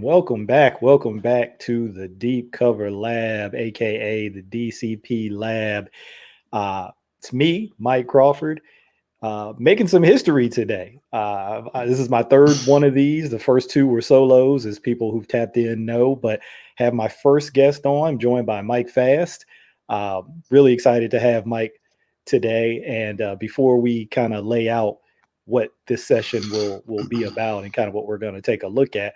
Welcome back. Welcome back to the Deep Cover Lab, aka the DCP Lab. It's me, Mike Crawford, making some history today. This is my third one of these. The first two were solos, as people who've tapped in know, but have my first guest on. I'm joined by Mike Fast. Really excited to have Mike today. And before we kind of lay out what this session will be about and kind of what we're going to take a look at,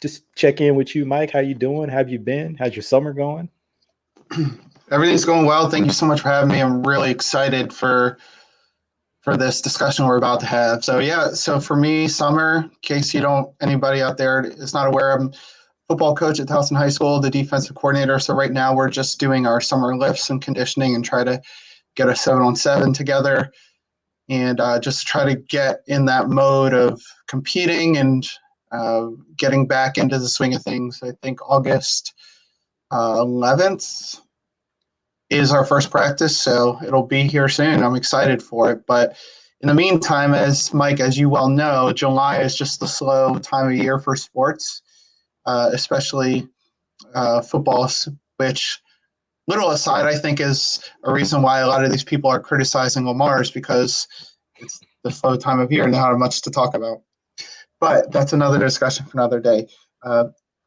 just check in with you, Mike. How you doing? How have you been? How's your summer going? Everything's going well. Thank you so much for having me. I'm really excited for this discussion we're about to have. So for me, summer, in case anybody out there is not aware, I'm football coach at Towson High School, the defensive coordinator. So right now we're just doing our summer lifts and conditioning and try to get a 7-on-7 together and just try to get in that mode of competing and getting back into the swing of things. I think August 11th is our first practice, so it'll be here soon. I'm excited for it. But in the meantime, as you well know, July is just the slow time of year for sports, especially football, which, little aside, I think is a reason why a lot of these people are criticizing Lamar's, because it's the slow time of year and they don't have much to talk about. But that's another discussion for another day.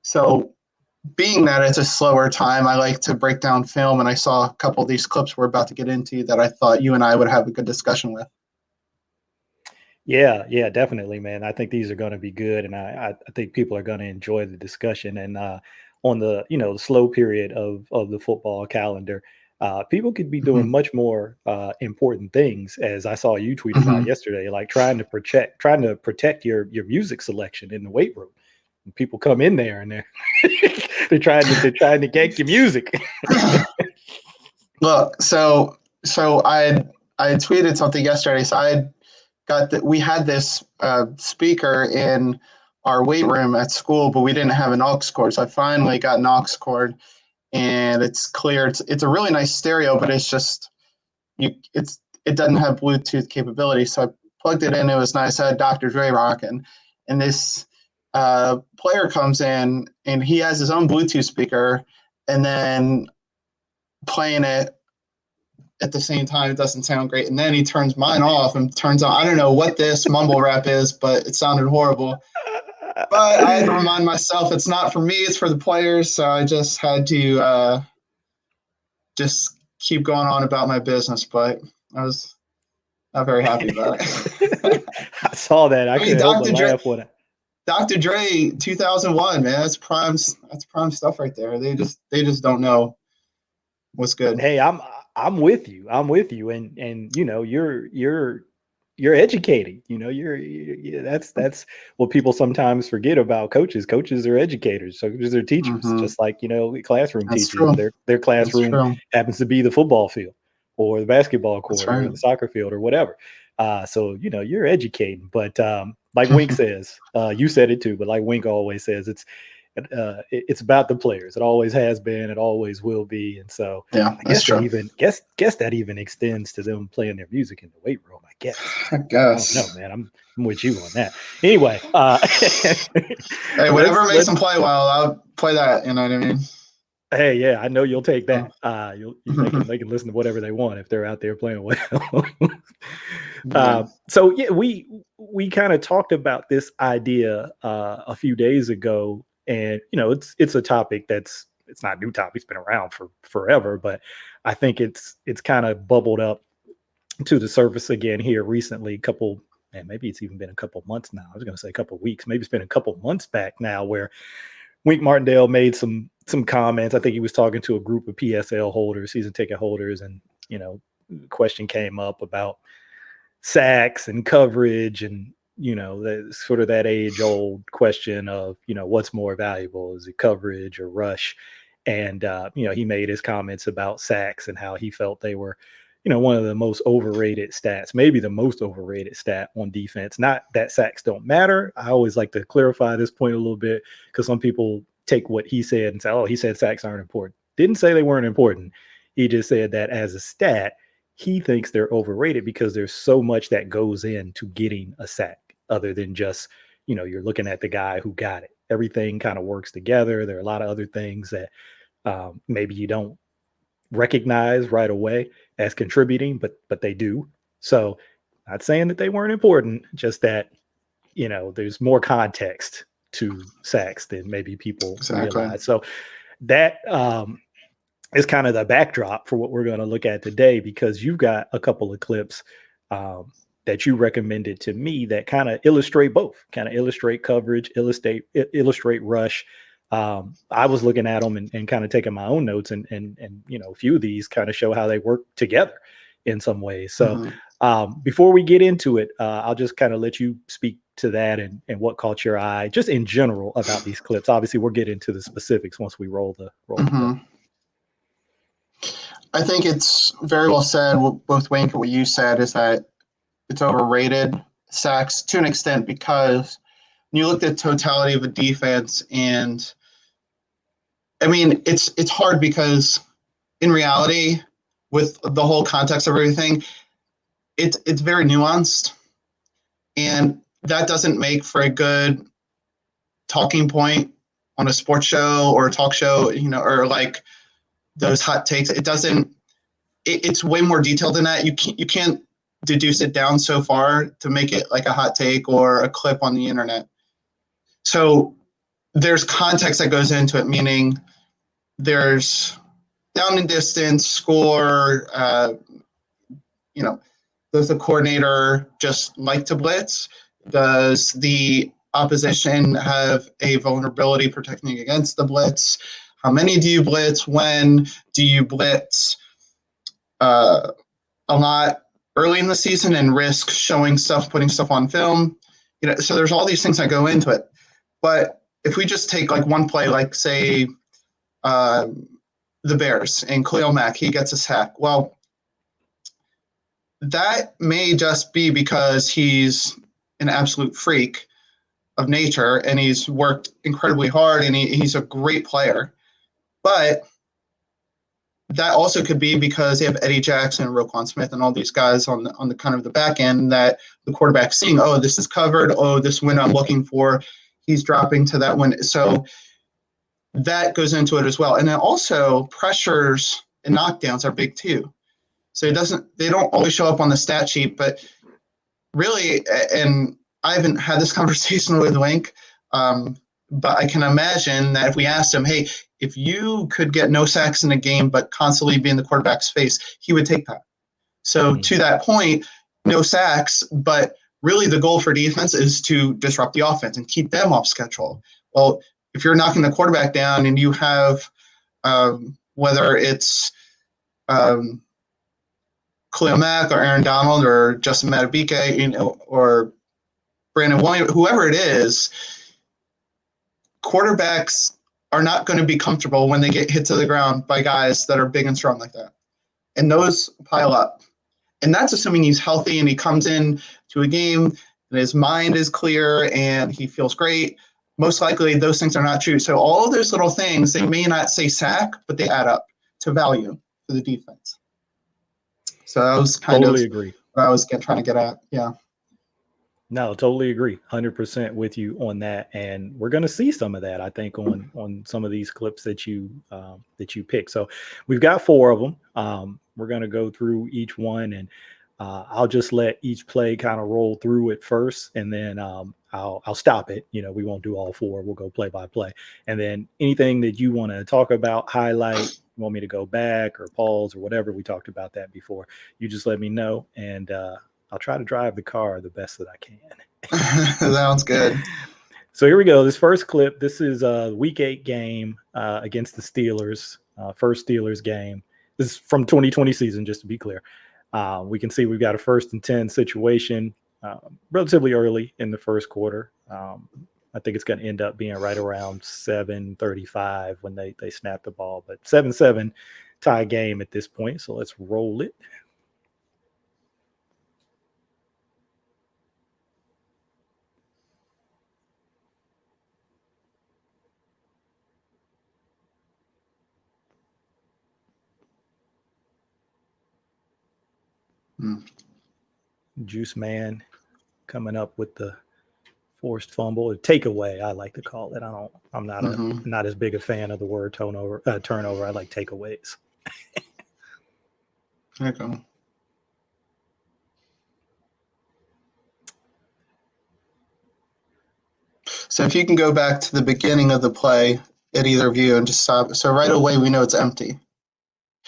So being that it's a slower time, I like to break down film, and I saw a couple of these clips we're about to get into that I thought you and I would have a good discussion with. Yeah, definitely, man. I think these are going to be good, and I think people are going to enjoy the discussion. And on the the slow period of the football calendar, people could be doing much more important things, as I saw you tweet about yesterday, like trying to protect your music selection in the weight room. And people come in there and they're trying to gank your music. Look, so I tweeted something yesterday. So we had this speaker in our weight room at school, but we didn't have an aux cord. So I finally got an aux cord, and it's clear. It's a really nice stereo, but it's just it doesn't have Bluetooth capability. So I plugged it in. It was nice. I had Dr. Dre rocking, and this player comes in, and he has his own Bluetooth speaker, and then playing it at the same time, it doesn't sound great. And then he turns mine off and turns on, I don't know what this mumble rap is, but it sounded horrible. But I had to remind myself it's not for me, it's for the players. So I just had to just keep going on about my business. But I was not very happy about it. I saw that. I couldn't help but laugh when Dr. Dre, 2001, man, that's prime stuff right there. They just don't know what's good. Hey, I'm with you. And you're educating. That's what people sometimes forget about coaches. Coaches are educators. Coaches are teachers, just like classroom That's teachers. True. Their classroom happens to be the football field or the basketball court or the soccer field or whatever. So you're educating. But like Wink says, you said it too. But like Wink always says, it's about the players. It always has been. It always will be. And so yeah, I guess that even extends to them playing their music in the weight room. I guess. I don't know, man. I'm with you on that. Anyway, hey, whatever makes them play well, I'll play that. You know what I mean? Hey, yeah, I know you'll take that. They can listen to whatever they want if they're out there playing well. So yeah, we kind of talked about this idea a few days ago. And it's a topic it's not a new topic. It's been around for forever, but I think it's kind of bubbled up to the surface again here recently. Maybe it's even been a couple months now. I was going to say a couple weeks. Maybe it's been a couple months back now, where Wink Martindale made some comments. I think he was talking to a group of PSL holders, season ticket holders, and the question came up about sacks and coverage and the sort of that age-old question of, what's more valuable? Is it coverage or rush? And, he made his comments about sacks and how he felt they were, one of the most overrated stats, maybe the most overrated stat on defense. Not that sacks don't matter. I always like to clarify this point a little bit, because some people take what he said and say, oh, he said sacks aren't important. Didn't say they weren't important. He just said that as a stat, he thinks they're overrated because there's so much that goes into getting a sack, other than just, you're looking at the guy who got it. everything kind of works together. There are a lot of other things that maybe you don't recognize right away as contributing, but they do. So, not saying that they weren't important, just that there's more context to sacks than maybe people Exactly. realize. So that is kind of the backdrop for what we're going to look at today, because you've got a couple of clips that you recommended to me that kind of illustrate both, kind of illustrate coverage, illustrate rush. I was looking at them and kind of taking my own notes, and a few of these kind of show how they work together in some ways. So before we get into it, I'll just kind of let you speak to that and what caught your eye, just in general about these clips. Obviously, we'll get into the specifics once we roll the film. I think it's very well said. Both Wink and what you said is that it's overrated, sacks, to an extent, because when you look at the totality of a defense, and I mean, it's hard because in reality, with the whole context of everything, it's very nuanced, and that doesn't make for a good talking point on a sports show or a talk show, or like those hot takes. It doesn't. It's way more detailed than that. You can't deduce it down so far to make it like a hot take or a clip on the internet. So there's context that goes into it, meaning there's down and distance, score, does the coordinator just like to blitz? Does the opposition have a vulnerability protecting against the blitz? How many do you blitz? When do you blitz a lot early in the season and risk showing stuff, putting stuff on film? So there's all these things that go into it. But if we just take like one play, like say the Bears and Khalil Mack, he gets a sack. Well, that may just be because he's an absolute freak of nature and he's worked incredibly hard and he's a great player. But that also could be because they have Eddie Jackson, Roquan Smith, and all these guys on the kind of the back end that the quarterback's seeing, oh, this is covered. Oh, this win I'm looking for, he's dropping to that win. So that goes into it as well. And then also pressures and knockdowns are big too. So they don't always show up on the stat sheet, but really, and I haven't had this conversation with Wink, but I can imagine that if we asked him, hey, if you could get no sacks in a game but constantly be in the quarterback's face, he would take that. So to that point, no sacks, but really the goal for defense is to disrupt the offense and keep them off schedule. Well, if you're knocking the quarterback down and you have whether it's Khalil Mack or Aaron Donald or Justin Madubuike, or Brandon Williams, whoever it is, quarterbacks are not going to be comfortable when they get hit to the ground by guys that are big and strong like that. And those pile up. And that's assuming he's healthy and he comes in to a game and his mind is clear and he feels great. Most likely those things are not true. So all of those little things, they may not say sack, but they add up to value for the defense. So that was kind of agree. what I was trying to get at. Yeah. No, totally agree. 100% with you on that. And we're going to see some of that, I think, on some of these clips that you pick. So we've got 4 of them. We're going to go through each one, and I'll just let each play kind of roll through it first, and then I'll stop it. We won't do all 4. We'll go play by play. And then anything that you want to talk about, highlight, want me to go back or pause or whatever, we talked about that before, you just let me know. And I'll try to drive the car the best that I can. Sounds good. So here we go. This first clip, this is a week 8 game against the Steelers, first Steelers game. This is from 2020 season, just to be clear. We can see we've got a 1st and 10 situation relatively early in the first quarter. I think it's going to end up being right around 7:35 when they snap the ball, but 7-7 tie game at this point. So let's roll it. Juice Man coming up with the Forced fumble, a takeaway, I like to call it. I'm not as big a fan of the word turnover. I like takeaways. There you go. So if you can go back to the beginning of the play at either view and just stop. So right away we know it's empty.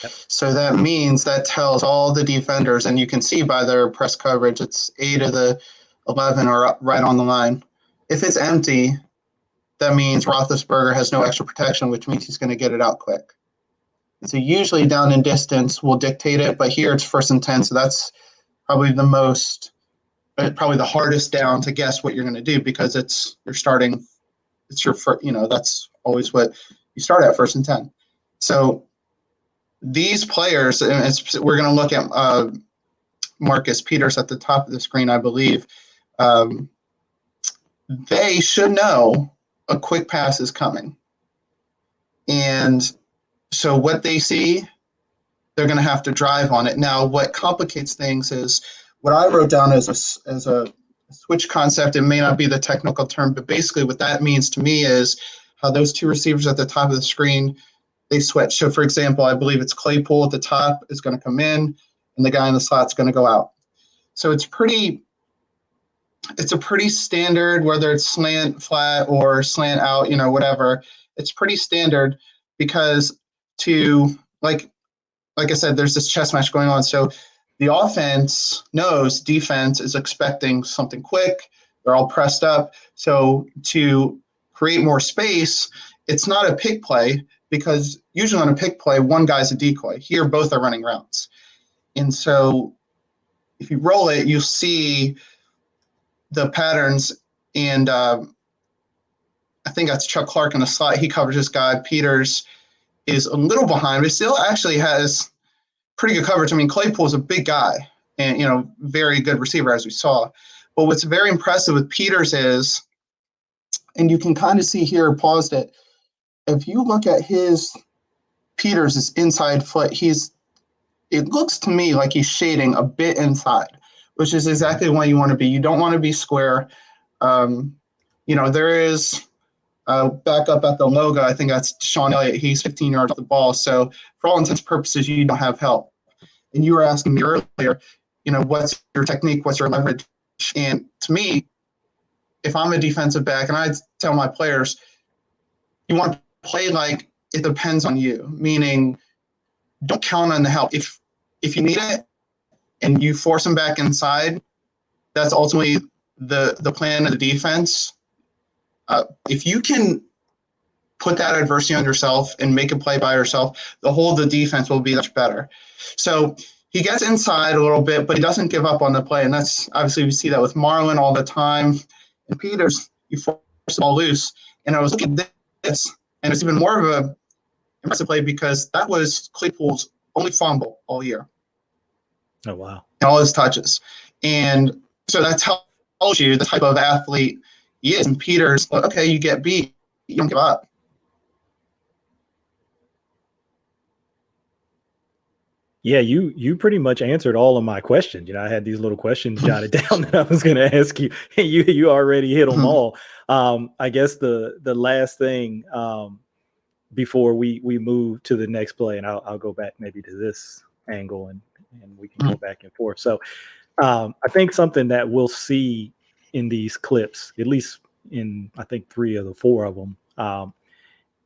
Yep. So that means that tells all the defenders, and you can see by their press coverage, it's 8 of the 11 are right on the line. If it's empty, that means Roethlisberger has no extra protection, which means he's going to get it out quick. And so usually down and distance will dictate it, but here it's 1st and 10, so that's probably probably the hardest down to guess what you're going to do, because that's always what you start at, 1st and 10. So these players, and we're going to look at Marcus Peters at the top of the screen, I believe. They should know a quick pass is coming. And so what they see, they're going to have to drive on it. Now, what complicates things is what I wrote down as a switch concept. It may not be the technical term, but basically what that means to me is how those 2 receivers at the top of the screen, they switch. So, for example, I believe it's Claypool at the top is going to come in, and the guy in the slot is going to go out. So it's a pretty standard, whether it's slant flat or slant out, whatever. It's pretty standard, because like I said, there's this chess match going on. So the offense knows defense is expecting something quick. They're all pressed up. So to create more space, it's not a pick play, because usually on a pick play, one guy's a decoy. Here, both are running routes. And so if you roll it, you'll see the patterns. And I think that's Chuck Clark in the slot. He covers this guy. Peters is a little behind, but still actually has pretty good coverage. I mean, Claypool is a big guy and, very good receiver, as we saw. But what's very impressive with Peters is, and you can kind of see here, paused it, if you look at Peters' inside foot, it looks to me like he's shading a bit inside, which is exactly what you want to be. You don't want to be square. There is back up at the logo, I think that's Sean Elliott. He's 15 yards off the ball. So for all intents and purposes, you don't have help. And you were asking me earlier, what's your technique? What's your leverage? And to me, if I'm a defensive back, and I tell my players, you want to play like it depends on you, meaning don't count on the help. If you need it and you force them back inside, that's ultimately the plan of the defense. If you can put that adversity on yourself and make a play by yourself, the defense will be much better. So he gets inside a little bit, but he doesn't give up on the play. And that's obviously, we see that with Marlon all the time. And Peters, you force the ball loose. And I was looking at this, and it's even more of a impressive play, because that was Claypool's only fumble all year. Oh, wow. And all his touches. And so that tells you the type of athlete he is. And Peters, okay, you get beat, you don't give up. Yeah, you pretty much answered all of my questions. I had these little questions jotted down that I was going to ask you, and you already hit them all. I guess the last thing before we move to the next play, and I'll go back maybe to this angle, and we can go back and forth. So I think something that we'll see in these clips, at least in I think 3 of the 4 of them, and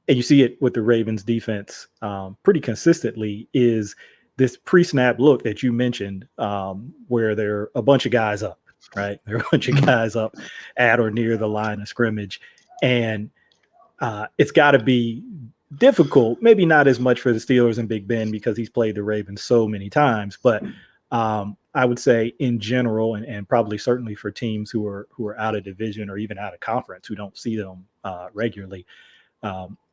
you see it with the Ravens defense pretty consistently, is this pre-snap look that you mentioned, where there are a bunch of guys up, right? There are a bunch of guys up at or near the line of scrimmage. And it's got to be difficult, maybe not as much for the Steelers and Big Ben, because he's played the Ravens so many times. But I would say in general, and probably certainly for teams who are out of division or even out of conference, who don't see them regularly,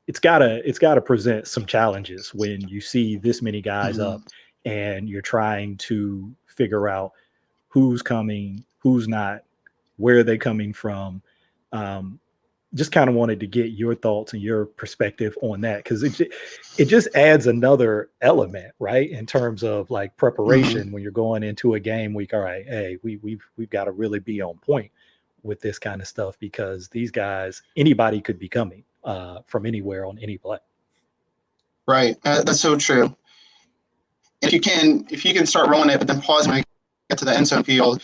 it's gotta present some challenges when you see this many guys up and you're trying to figure out who's coming, who's not, where are they coming from. Just kind of wanted to get your thoughts and your perspective on that, because it just adds another element, right, in terms of like preparation when you're going into a game week. All right, hey, we've got to really be on point with this kind of stuff, because these guys, anybody could be coming from anywhere on any play. Right. That's so true. If you can start rolling it, but then pause when you get to the end zone field,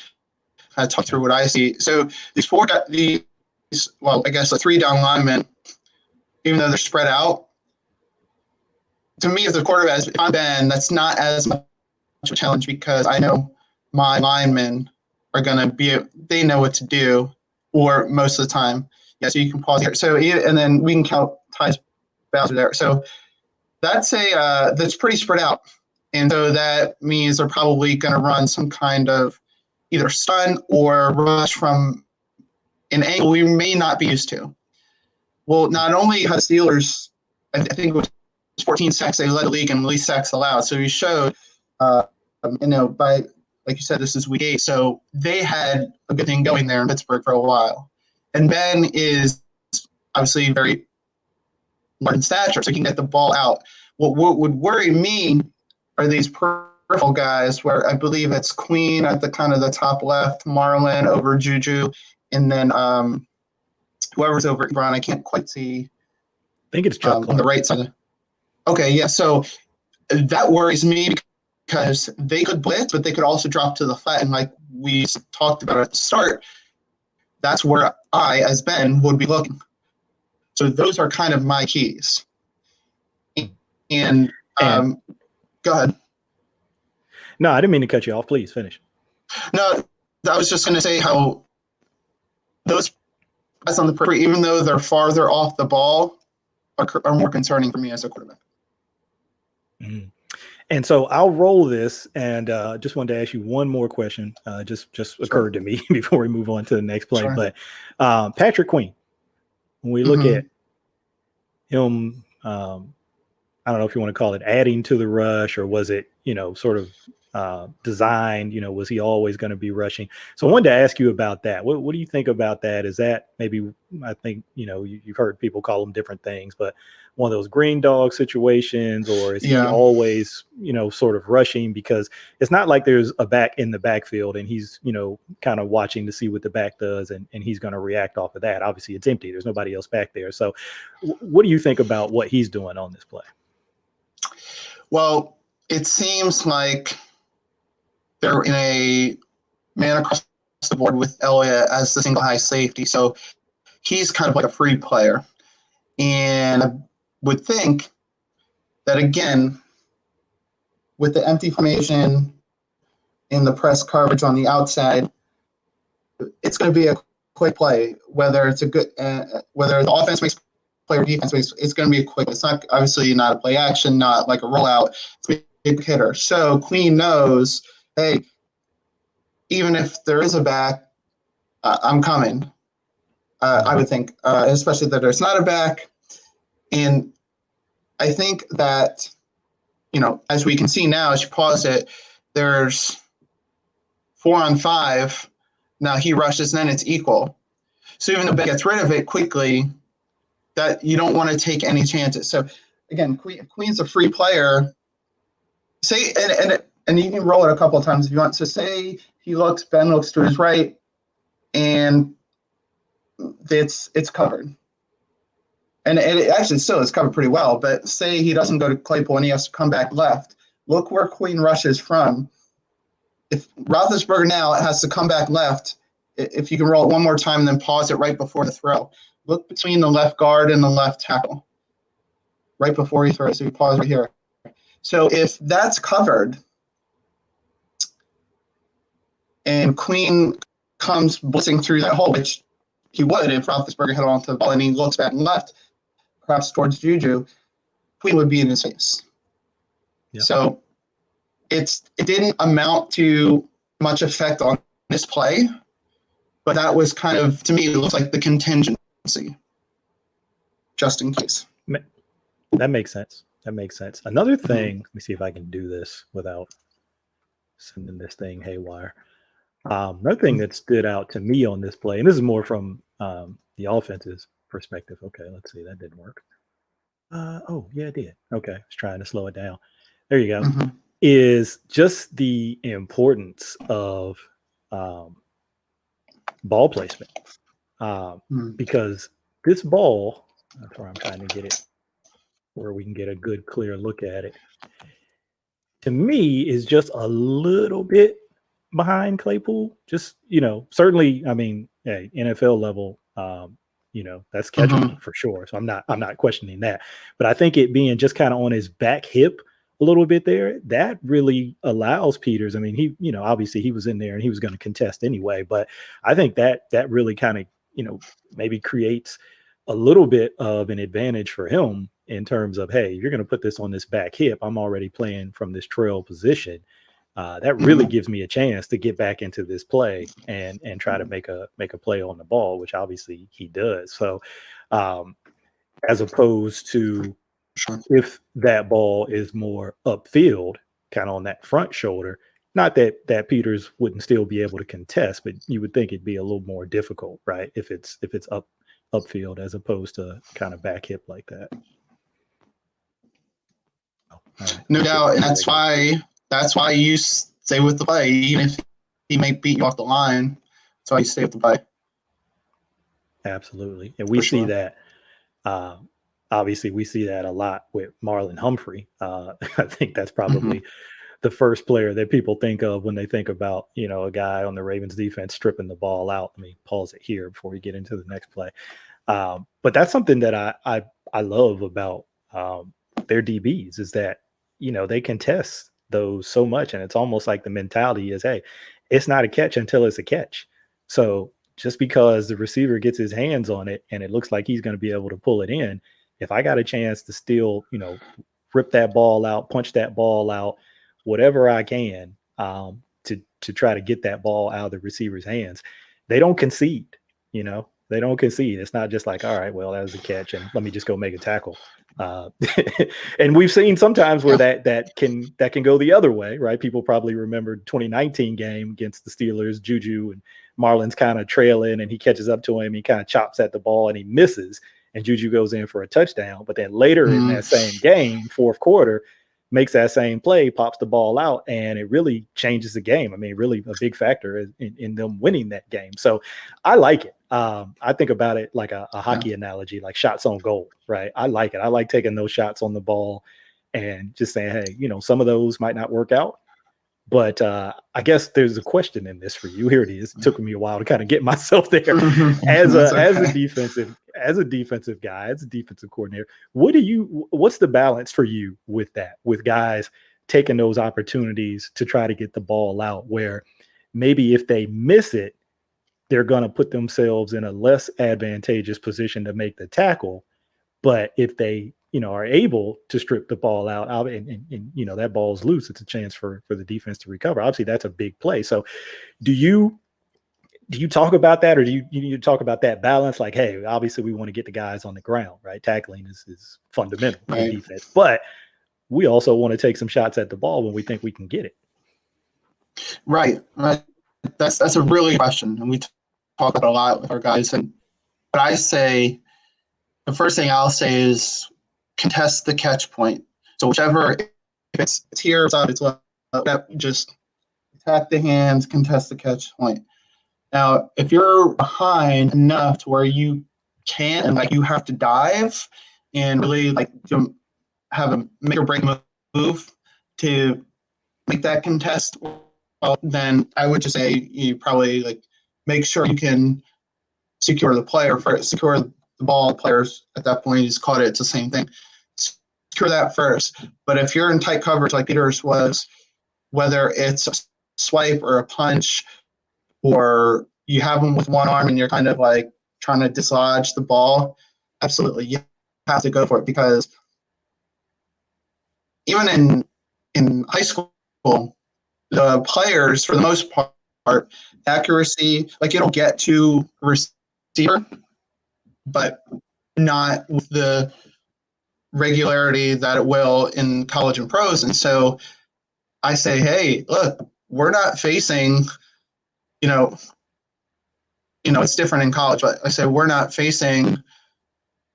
kind of talk through what I see. So well, I guess the 3 down linemen, even though they're spread out, to me, as the quarterback, if I'm Ben, that's not as much a challenge, because I know my linemen are going to they know what to do, or most of the time. Yeah, so you can pause here. So, and then we can count Ty's Bowser there. So that's that's pretty spread out. And so that means they're probably going to run some kind of either stun or rush from an angle we may not be used to. Well, not only have Steelers, I think it was 14 sacks they led the league and least sacks allowed. So you showed, by, like you said, this is week 8. So they had a good thing going there in Pittsburgh for a while. And Ben is obviously very large in stature, so he can get the ball out. What would worry me are these peripheral guys, where I believe it's Queen at the kind of the top left, Marlin over Juju, and then whoever's over Brown, I can't quite see. I think it's Chuck on the right side. Okay, yeah. So that worries me, because they could blitz, but they could also drop to the flat. And like we talked about at the start, that's where I, as Ben, would be looking. So those are kind of my keys. And go ahead. No, I didn't mean to cut you off. Please finish. No, I was just going to say how those guys on the periphery, even though they're farther off the ball, are more concerning for me as a quarterback. Mm-hmm. And so I'll roll this, and just wanted to ask you one more question. Just occurred to me before we move on to the next play. Sure. But Patrick Queen, when we look at him, I don't know if you want to call it adding to the rush, or was it, sort of designed, was he always going to be rushing? So I wanted to ask you about that. What do you think about that? Is that maybe, I think, you've heard people call them different things, but one of those green dog situations, or is he always, sort of rushing? Because it's not like there's a back in the backfield and he's, kind of watching to see what the back does, and he's going to react off of that. Obviously it's empty. There's nobody else back there. So what do you think about what he's doing on this play? Well, it seems like they're in a man across the board with Elliott as the single high safety. So he's kind of like a free player. And I would think that, again, with the empty formation in the press coverage on the outside, it's going to be a quick play, whether it's whether the offense makes play or defense makes, it's going to be a quick. It's not obviously not a play action, not like a rollout. It's a big hitter. So Queen knows, hey, even if there is a back, I'm coming. I would think, especially that there's not a back. And I think that, as we can see now, as you pause it, there's 4 on 5. Now he rushes, then it's equal. So even if he gets rid of it quickly, that you don't want to take any chances. So again, Queen's a free player. Say, and you can roll it a couple of times if you want. So say Ben looks to his right, and it's covered. And it actually still is covered pretty well, but say he doesn't go to Claypool and he has to come back left. Look where Queen rushes from. If Roethlisberger now has to come back left, if you can roll it one more time and then pause it right before the throw. Look between the left guard and the left tackle right before he throws. So you pause right here. So if that's covered and Queen comes blitzing through that hole, which he would if Roethlisberger hit onto the ball and he looks back and left, perhaps towards Juju, Queen would be in his face. Yep. So it didn't amount to much effect on this play, but that was kind of, to me, it looks like the contingency, just in case. That makes sense. Another thing, let me see if I can do this without sending this thing haywire. Another thing that stood out to me on this play, and this is more from the offense's perspective. Okay, let's see. That didn't work. Oh, yeah, it did. Okay, I was trying to slow it down. There you go. Is just the importance of ball placement. Mm. because this ball, that's where I'm trying to get it, where we can get a good, clear look at it. To me, is just a little bit behind Claypool. Just certainly, I mean, hey, NFL level, that's catchable Mhm. for sure. So I'm not questioning that. But I think it being just kind of on his back hip a little bit there, that really allows Peters. I mean, obviously he was in there and he was going to contest anyway. But I think that really kind of maybe creates a little bit of an advantage for him in terms of, hey, you're going to put this on this back hip. I'm already playing from this trail position. That really Mhm. gives me a chance to get back into this play and try to make a play on the ball, which obviously he does. So, um, as opposed to Sure. if that ball is more upfield, kind of on that front shoulder, not that Peters wouldn't still be able to contest, but you would think it'd be a little more difficult, right? If it's upfield as opposed to kind of back hip like that. Oh, all right. No doubt, and Very good. that's why you stay with the play, even if he may beat you off the line. That's why you stay with the play Absolutely. And we for see sure. that uh, obviously we see that a lot with Marlon Humphrey. I think that's Hmm. probably the first player that people think of when they think about, a guy on the Ravens defense stripping the ball out. Let me pause it here before we get into the next play. But that's something that I love about their DBs is that they contest those so much, and it's almost like the mentality is, hey, it's not a catch until it's a catch. So just because the receiver gets his hands on it and it looks like he's going to be able to pull it in, if I got a chance to still rip that ball out, punch that ball out, whatever I can to try to get that ball out of the receiver's hands, they don't concede. They don't concede. It's not just like, all right, well, that was a catch, and let me just go make a tackle. Uh, and we've seen sometimes where Yeah. that can go the other way, right? People probably remember 2019 game against the Steelers, Juju and Marlon's kind of trailing, and he catches up to him. He kind of chops at the ball and he misses, and Juju goes in for a touchdown. But then later in Mm. that same game, fourth quarter, makes that same play, pops the ball out, and it really changes the game. I mean, really a big factor in them winning that game. So I like it. I think about it like a Yeah. hockey analogy, like shots on goal, right? I like it. I like taking those shots on the ball and just saying, hey, some of those might not work out. But I guess there's a question in this for you. Here it is. It took me a while to kind of get myself there. As That's a as a okay. defensive guy, as a defensive coordinator, what's the balance for you with that? With guys taking those opportunities to try to get the ball out, where maybe if they miss it, they're going to put themselves in a less advantageous position to make the tackle. But if they, are able to strip the ball out, and that ball's loose, it's a chance for the defense to recover. Obviously, that's a big play. So, do you talk about that, or do you need to talk about that balance? Like, hey, obviously, we want to get the guys on the ground, right? Tackling is fundamental in Right. defense, but we also want to take some shots at the ball when we think we can get it. Right. Right. That's a really good question, and we talk about a lot with our guys. And but I say the first thing I'll say is contest the catch point. So whichever, if it's here, it's out, it's left, just attack the hands, contest the catch point. Now, if you're behind enough to where you can't and like you have to dive and really like have a make or break move to make that contest, well, then I would just say you probably like make sure you can secure the player first, secure the ball. Players at that point, you just caught it. It's the same thing. Secure that first. But if you're in tight coverage like Peters was, whether it's a swipe or a punch, or you have them with one arm and you're kind of like trying to dislodge the ball, absolutely, you have to go for it because even in high school, the players, for the most part, accuracy, like it'll get to receiver, but not with the regularity that it will in college and pros. And so I say, hey, look, we're not facing, you know, it's different in college, but I say we're not facing,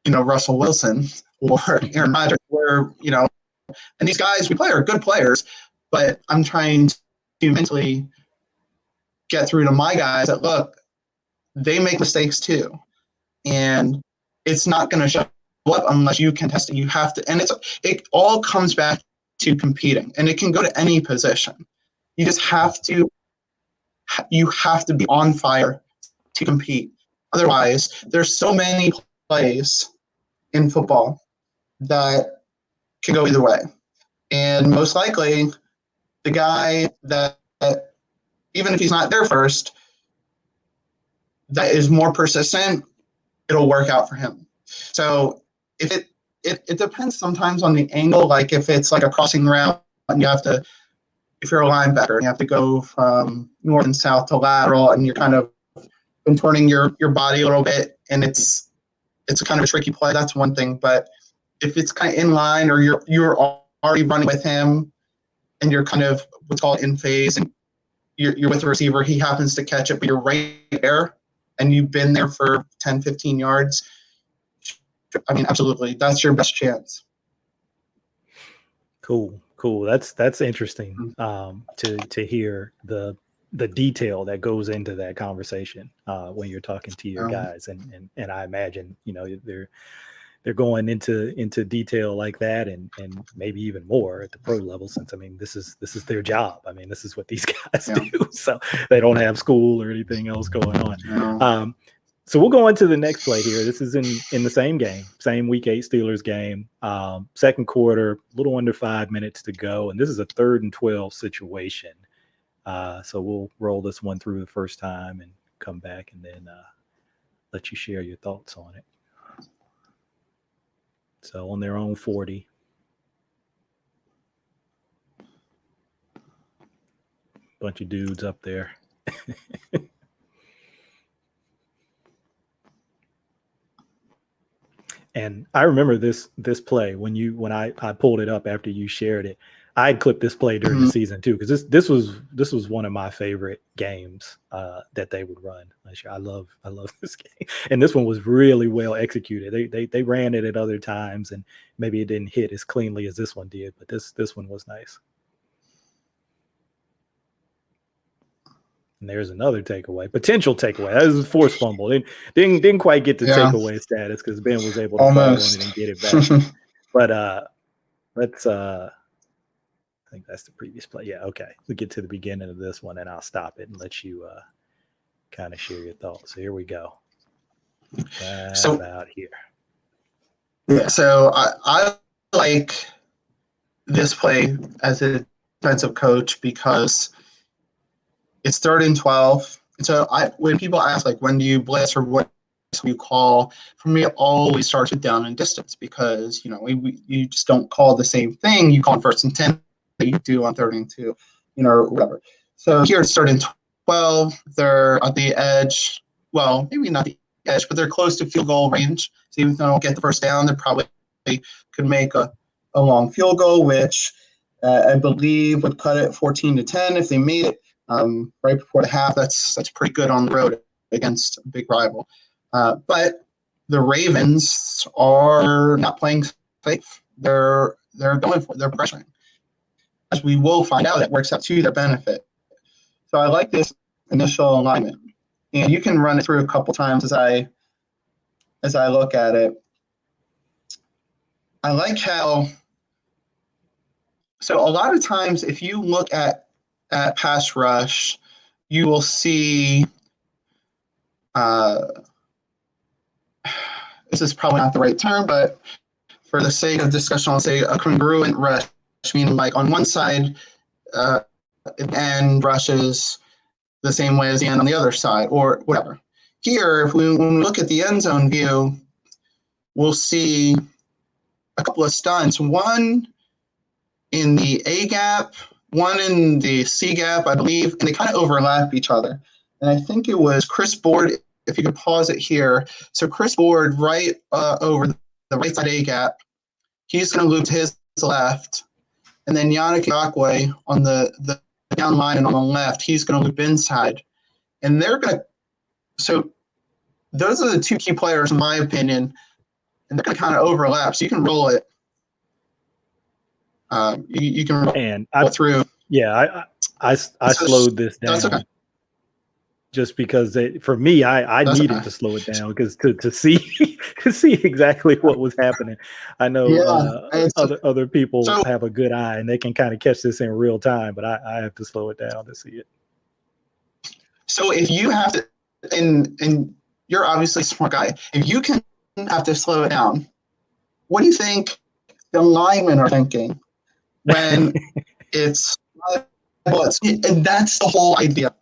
Russell Wilson or Aaron Rodgers. We're, and these guys we play are good players, but I'm trying to mentally get through to my guys that look, they make mistakes too, and it's not going to show up unless you can test it. You have to, and it all comes back to competing, and it can go to any position. You just have to be on fire to compete. Otherwise, there's so many plays in football that can go either way, and most likely the guy that even if he's not there first, that is more persistent, it'll work out for him. So if it depends sometimes on the angle. Like if it's like a crossing route, and you have to, if you're a linebacker, you have to go from north and south to lateral, and you're kind of contorting your body a little bit, and it's kind of a tricky play. That's one thing. But if it's kind of in line, or you're already running with him, and you're kind of what's called in phase, and you're with the receiver, he happens to catch it, but you're right there, and you've been there for 10, 15 yards, I mean, absolutely, that's your best chance. Cool. That's interesting to hear the detail that goes into that conversation when you're talking to your guys, and I imagine they're going into detail like that, and maybe even more at the pro level, since I mean this is their job. I mean, this is what these guys do, so they don't have school or anything else going on. So we'll go into the next play here. This is in the same game, same Week 8 Steelers game. Second quarter, a little under 5 minutes to go, and this is a 3rd and 12 situation. So we'll roll this one through the first time and come back, and then let you share your thoughts on it. So on their own 40. Bunch of dudes up there. And I remember this play when I pulled it up after you shared it. I had clipped this play during the season too, because this was one of my favorite games that they would run. I love this game, and this one was really well executed. They ran it at other times, and maybe it didn't hit as cleanly as this one did, but this one was nice. And there's another potential takeaway. That was a forced fumble. Didn't quite get the takeaway status because Ben was able to fall on it and get it back. But let's I think that's the previous play. Yeah, okay. We'll get to the beginning of this one, and I'll stop it and let you kind of share your thoughts. So here we go. About here. Yeah, so I like this play as a defensive coach because it's 3rd and 12. And so when people ask, like, when do you blitz or what do you call, for me, it always starts with down and distance, because, you just don't call the same thing. You call 1st and 10 that you do on 3rd and 2, or whatever. So here it's 3rd and 12. They're at the edge. Well, maybe not the edge, but they're close to field goal range. So even if they don't get the first down, they probably could make a long field goal, which I believe would cut it 14-10 if they made it. Right before the half. That's pretty good on the road against a big rival. But the Ravens are not playing safe. They're going for it. They're pressuring. As we will find out, it works out to their benefit. So I like this initial alignment, and you can run it through a couple times as I look at it. I like how. So a lot of times, if you look at pass rush, you will see, this is probably not the right term, but for the sake of discussion, I'll say a congruent rush, meaning like on one side, end rushes the same way as the end on the other side, or whatever. Here, when we look at the end zone view, we'll see a couple of stunts, one in the A gap, one in the C gap, I believe, and they kind of overlap each other. And I think it was Chris Board, if you could pause it here. So Chris Board right over the right side A gap, he's going to loop to his left. And then Yannick Ngakoue on the down line and on the left, he's going to loop inside. And they're going to – so those are the two key players, in my opinion, and they're going to kind of overlap. So you can roll it. You can roll and through. Yeah, I slowed this down. That's okay. just because for me, I That's needed to slow it down because to see to see exactly what was happening. I know yeah. other people So have a good eye and they can kind of catch this in real time, but I have to slow it down to see it. so if you have to, and you're obviously a smart guy, if you can have to slow it down, what do you think the linemen are thinking when it's bullets? And that's the whole idea,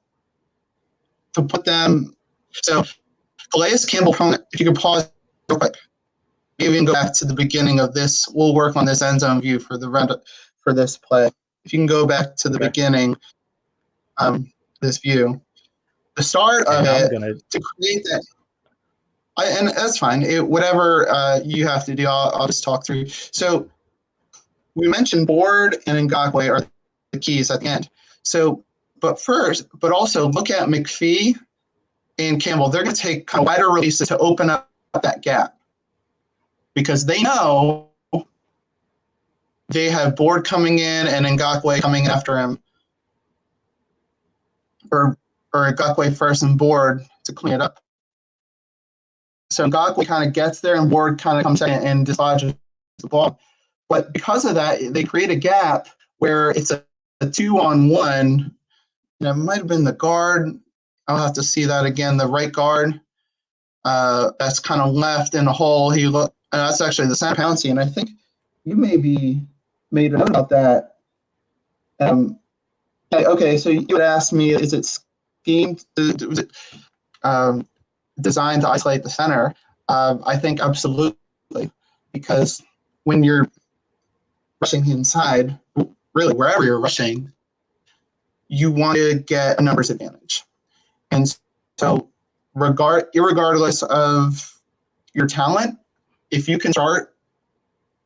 to put them. So Calais Campbell, if you could pause real quick, maybe we can go back to the beginning of this. We'll work on this end zone view for this play. If you can go back to the Okay. beginning, this view, the start of And I'm it, gonna to create that. And that's fine. Whatever you have to do, I'll just talk through. So we mentioned Board and Ngakwe are the keys at the end. So, but also look at McPhee and Campbell. They're going to take kind of wider releases to open up that gap, because they know they have Board coming in and Ngakwe coming after him, or Ngakwe first and Board to clean it up. So Ngakwe kind of gets there and Board kind of comes in and dislodges the ball. But because of that, they create a gap where it's a 2-on-1. It might have been the guard. I'll have to see that again. The right guard that's kind of left in a hole. That's actually the center penalty, and I think you maybe made a note about that. Okay, so you would ask me, is it schemed? Was it designed to isolate the center? I think absolutely, because when you're rushing inside, really wherever you're rushing, you want to get a numbers advantage. And so irregardless of your talent, if you can start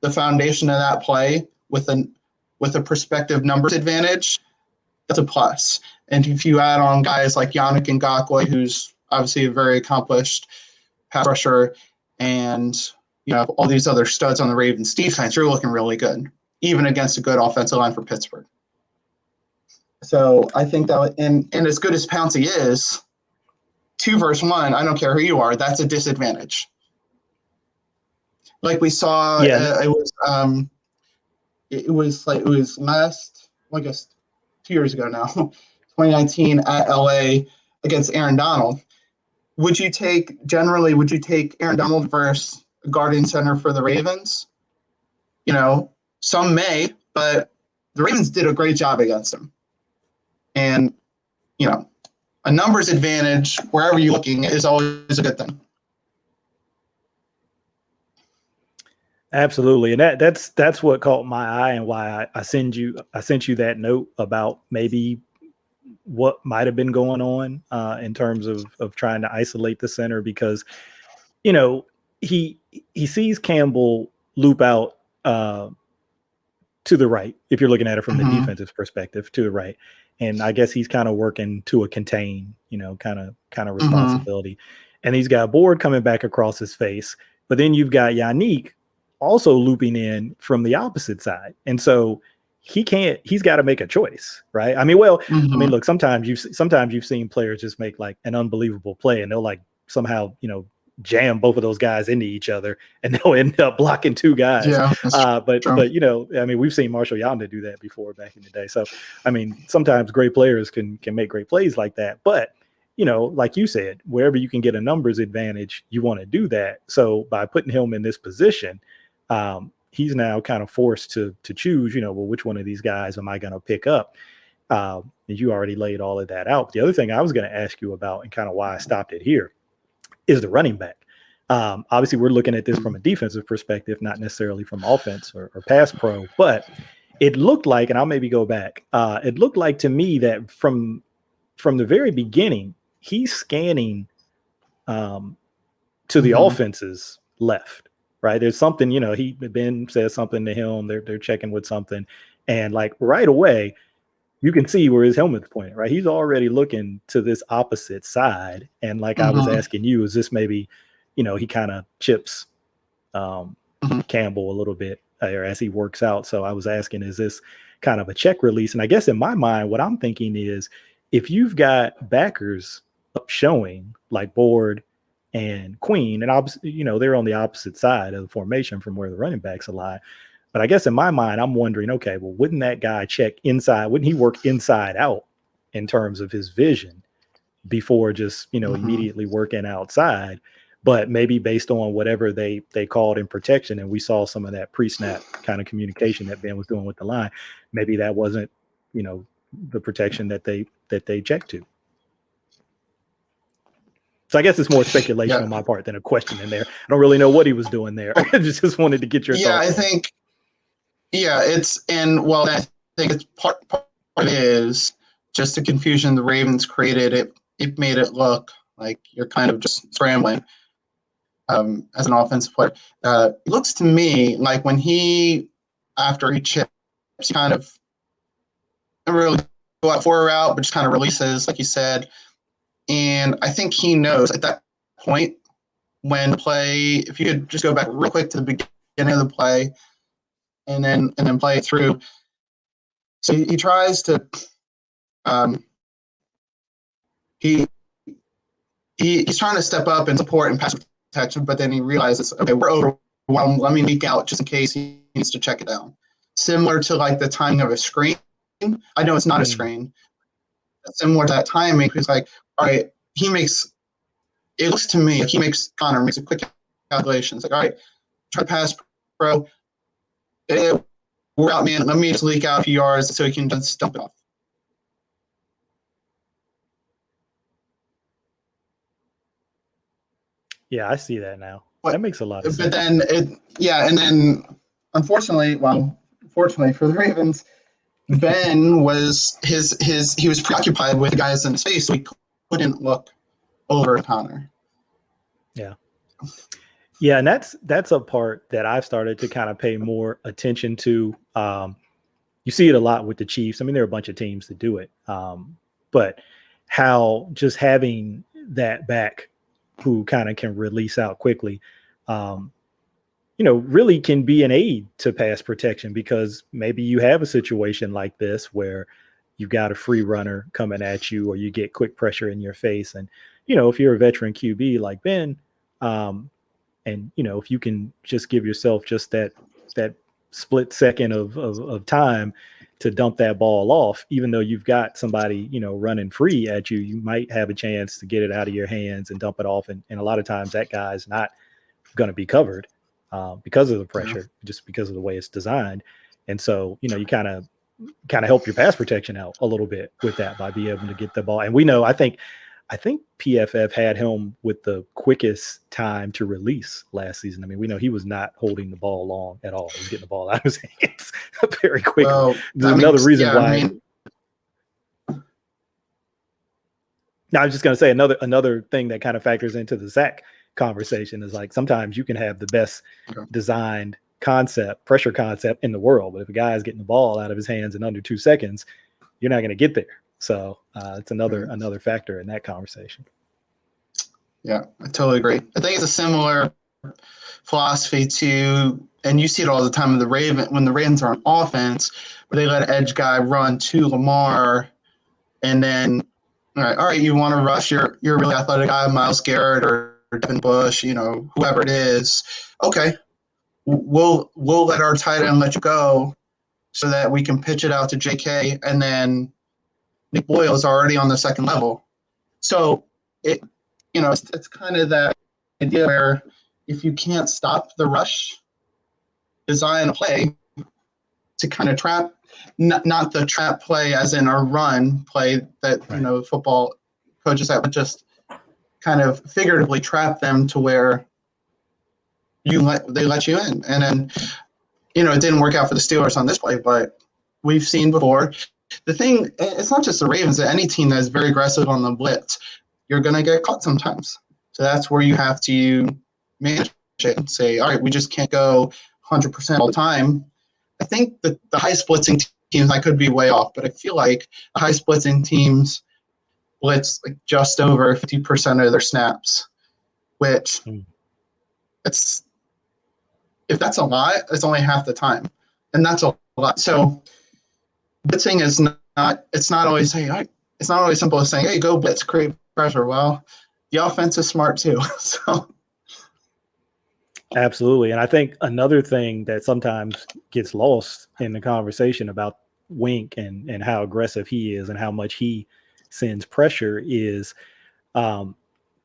the foundation of that play with a prospective numbers advantage, that's a plus. And if you add on guys like Yannick Ngakoue, who's obviously a very accomplished pass rusher, and all these other studs on the Ravens defense, you're looking really good, even against a good offensive line for Pittsburgh. So I think that, and as good as Pouncey is, 2 versus 1, I don't care who you are, that's a disadvantage. Like we saw, it was last, I guess, 2 years ago now, 2019 at LA against Aaron Donald. Would you take Aaron Donald versus guardian center for the Ravens? Some may, but the Ravens did a great job against him. And, a numbers advantage, wherever you're looking, is always a good thing. Absolutely, and that's what caught my eye, and why I sent you that note about maybe what might have been going on in terms of trying to isolate the center, because he sees Campbell loop out to the right, if you're looking at it from the defensive perspective, to the right, and I guess he's kind of working to a contain, kind of responsibility, and he's got Board coming back across his face, but then you've got Yannick also looping in from the opposite side, and so he's got to make a choice, right? I mean, look, sometimes you've seen players just make like an unbelievable play and they'll like somehow jam both of those guys into each other and they'll end up blocking 2 guys. Yeah, but I mean, we've seen Marshall Yanda do that before back in the day. So I mean, sometimes great players can make great plays like that, but like you said, wherever you can get a numbers advantage, you want to do that. So by putting him in this position, he's now kind of forced to choose, well, which one of these guys am I going to pick up? And you already laid all of that out. But the other thing I was going to ask you about, and kind of why I stopped it here, is the running back. Obviously, we're looking at this from a defensive perspective, not necessarily from offense or pass pro, but it looked like, and I'll maybe go back, it looked like to me that from the very beginning, he's scanning to the offense's left. Right. There's something, Ben says something to him. They're checking with something. And like right away, you can see where his helmet's pointing, right? He's already looking to this opposite side. And like I was asking you, is this maybe, he kind of chips Campbell a little bit or as he works out. So I was asking, is this kind of a check release? And I guess in my mind, what I'm thinking is, if you've got backers up showing like board and queen, and obviously, they're on the opposite side of the formation from where the running backs lie. But I guess in my mind, I'm wondering, okay, well, wouldn't that guy check inside? Wouldn't he work inside out in terms of his vision before just, immediately working outside? But maybe based on whatever they called in protection, and we saw some of that pre-snap kind of communication that Ben was doing with the line, maybe that wasn't, the protection that they checked to. So I guess it's more speculation on my part than a question in there. I don't really know what he was doing there. I just wanted to get your thoughts. I think, it's, and well, I think it's part is just the confusion the Ravens created. It made it look like you're kind of just scrambling as an offensive player. It looks to me like when after he chips, he kind of really go out for a route, but just kind of releases, like you said. And I think he knows at that point when play, if you could just go back real quick to the beginning of the play and then play it through. So he tries to he's trying to step up and support and pass protection, but then he realizes, okay, we're overwhelmed. Let me leak out just in case he needs to check it down. Similar to like the timing of a screen. I know it's not a screen. Similar to that timing, he's like, all right, it looks to me like Connor makes a quick calculation. It's like, all right, try to pass pro. We're out, man. Let me just leak out a few yards so he can just dump it off. Yeah, I see that now. That makes a lot of sense. But then, and then, unfortunately for the Ravens, Ben was he was preoccupied with the guys in his face, so he couldn't look over at Connor. Yeah, and that's a part that I've started to kind of pay more attention to. You see it a lot with the Chiefs. I mean, there are a bunch of teams that do it, but how just having that back who kind of can release out quickly, really can be an aid to pass protection, because maybe you have a situation like this where you've got a free runner coming at you, or you get quick pressure in your face. And, if you're a veteran QB like Ben, and, if you can just give yourself just that split second of time to dump that ball off, even though you've got somebody, running free at you, you might have a chance to get it out of your hands and dump it off. And a lot of times that guy's not going to be covered because of the pressure, just because of the way it's designed. And so, you kind of help your pass protection out a little bit with that by being able to get the ball. And we know, I think PFF had him with the quickest time to release last season. I mean, we know he was not holding the ball long at all. He was getting the ball out of his hands very quickly. Well, there's another reason why. Now, I was just going to say another thing that kind of factors into the sack conversation is, like, sometimes you can have the best designed pressure concept in the world, but if a guy is getting the ball out of his hands in under 2 seconds, you're not going to get there. So it's another factor in that conversation. Yeah, I totally agree. I think it's a similar philosophy to, and you see it all the time when the Ravens are on offense, where they let an edge guy run to Lamar, and then all right, you want to rush your really athletic guy, Myles Garrett or Devin Bush, whoever it is. Okay, we'll let our tight end let you go, so that we can pitch it out to JK, and then Nick Boyle is already on the second level. So it's kind of that idea where if you can't stop the rush, design a play to kind of trap, not the trap play as in a run play that, football coaches have, but just kind of figuratively trap them to where they let you in. And then, it didn't work out for the Steelers on this play, but we've seen before. The thing, it's not just the Ravens, any team that is very aggressive on the blitz, you're going to get caught sometimes. So that's where you have to manage it and say, all right, we just can't go 100% all the time. I think that the high splitzing teams, I could be way off, but I feel like the high splitzing teams blitz like just over 50% of their snaps, which if that's a lot, it's only half the time. And that's a lot. So blitzing is it's not always, it's not always simple as saying, hey, go blitz, create pressure. Well, the offense is smart too. So Absolutely. And I think another thing that sometimes gets lost in the conversation about Wink and how aggressive he is and how much he sends pressure is, um,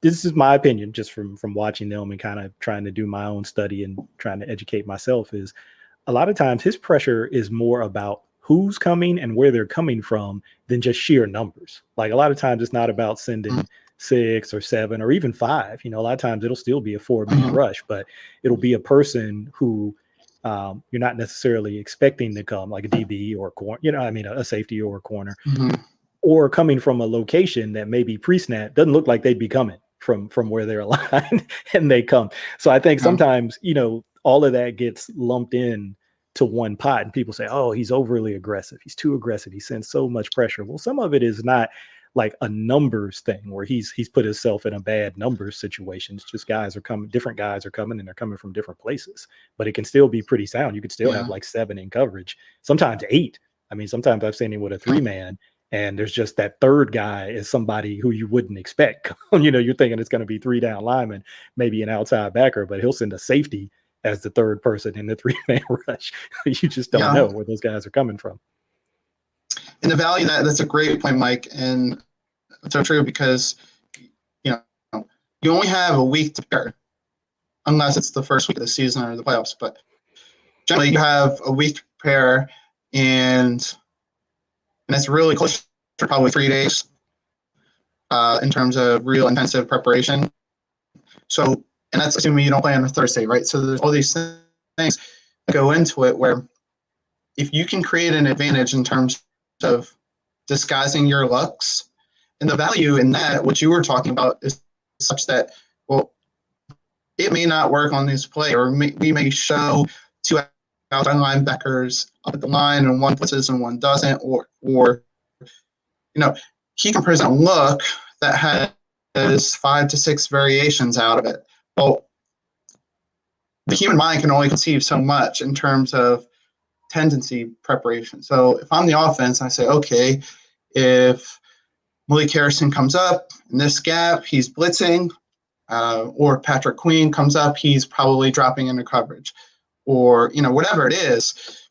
this is my opinion just from watching them and kind of trying to do my own study and trying to educate myself, is a lot of times his pressure is more about who's coming and where they're coming from than just sheer numbers. Like a lot of times it's not about sending 6 or 7 or even 5. A lot of times it'll still be a 4-man mhm, rush, but it'll be a person who you're not necessarily expecting to come, like a DB or a corner, I mean, a safety or a corner, mhm, or coming from a location that maybe pre-snap doesn't look like they'd be coming from where they're aligned and they come. So I think yeah, sometimes, all of that gets lumped in to one pot and people say, oh, he's overly aggressive. He's too aggressive. He sends so much pressure. Well, some of it is not like a numbers thing where he's put himself in a bad numbers situation. It's just different guys are coming and they're coming from different places, but it can still be pretty sound. You could still have yeah, like 7 in coverage, sometimes 8. I mean, sometimes I've seen him with a 3-man and there's just that third guy is somebody who you wouldn't expect. You're thinking it's going to be 3 down linemen, maybe an outside backer, but he'll send a safety as the third person in the 3-man rush. You just don't yeah. know where those guys are coming from. And the value that's a great point, Mike, and it's so true because you know you only have a week to prepare, unless it's the first week of the season or the playoffs. But generally, you have a week to prepare, and it's really close to probably 3 days in terms of real intensive preparation. So, and that's assuming you don't play on a Thursday, right? So there's all these things that go into it where if you can create an advantage in terms of disguising your looks, and the value in that, what you were talking about, is such that, well, it may not work on this play, or we may show 2 outside linebackers up at the line and one blitzes and one doesn't, or he can present a look that has 5 to 6 variations out of it. Well, the human mind can only conceive so much in terms of tendency preparation. So if I'm the offense, I say, okay, if Malik Harrison comes up in this gap, he's blitzing, or Patrick Queen comes up, he's probably dropping into coverage, or whatever it is.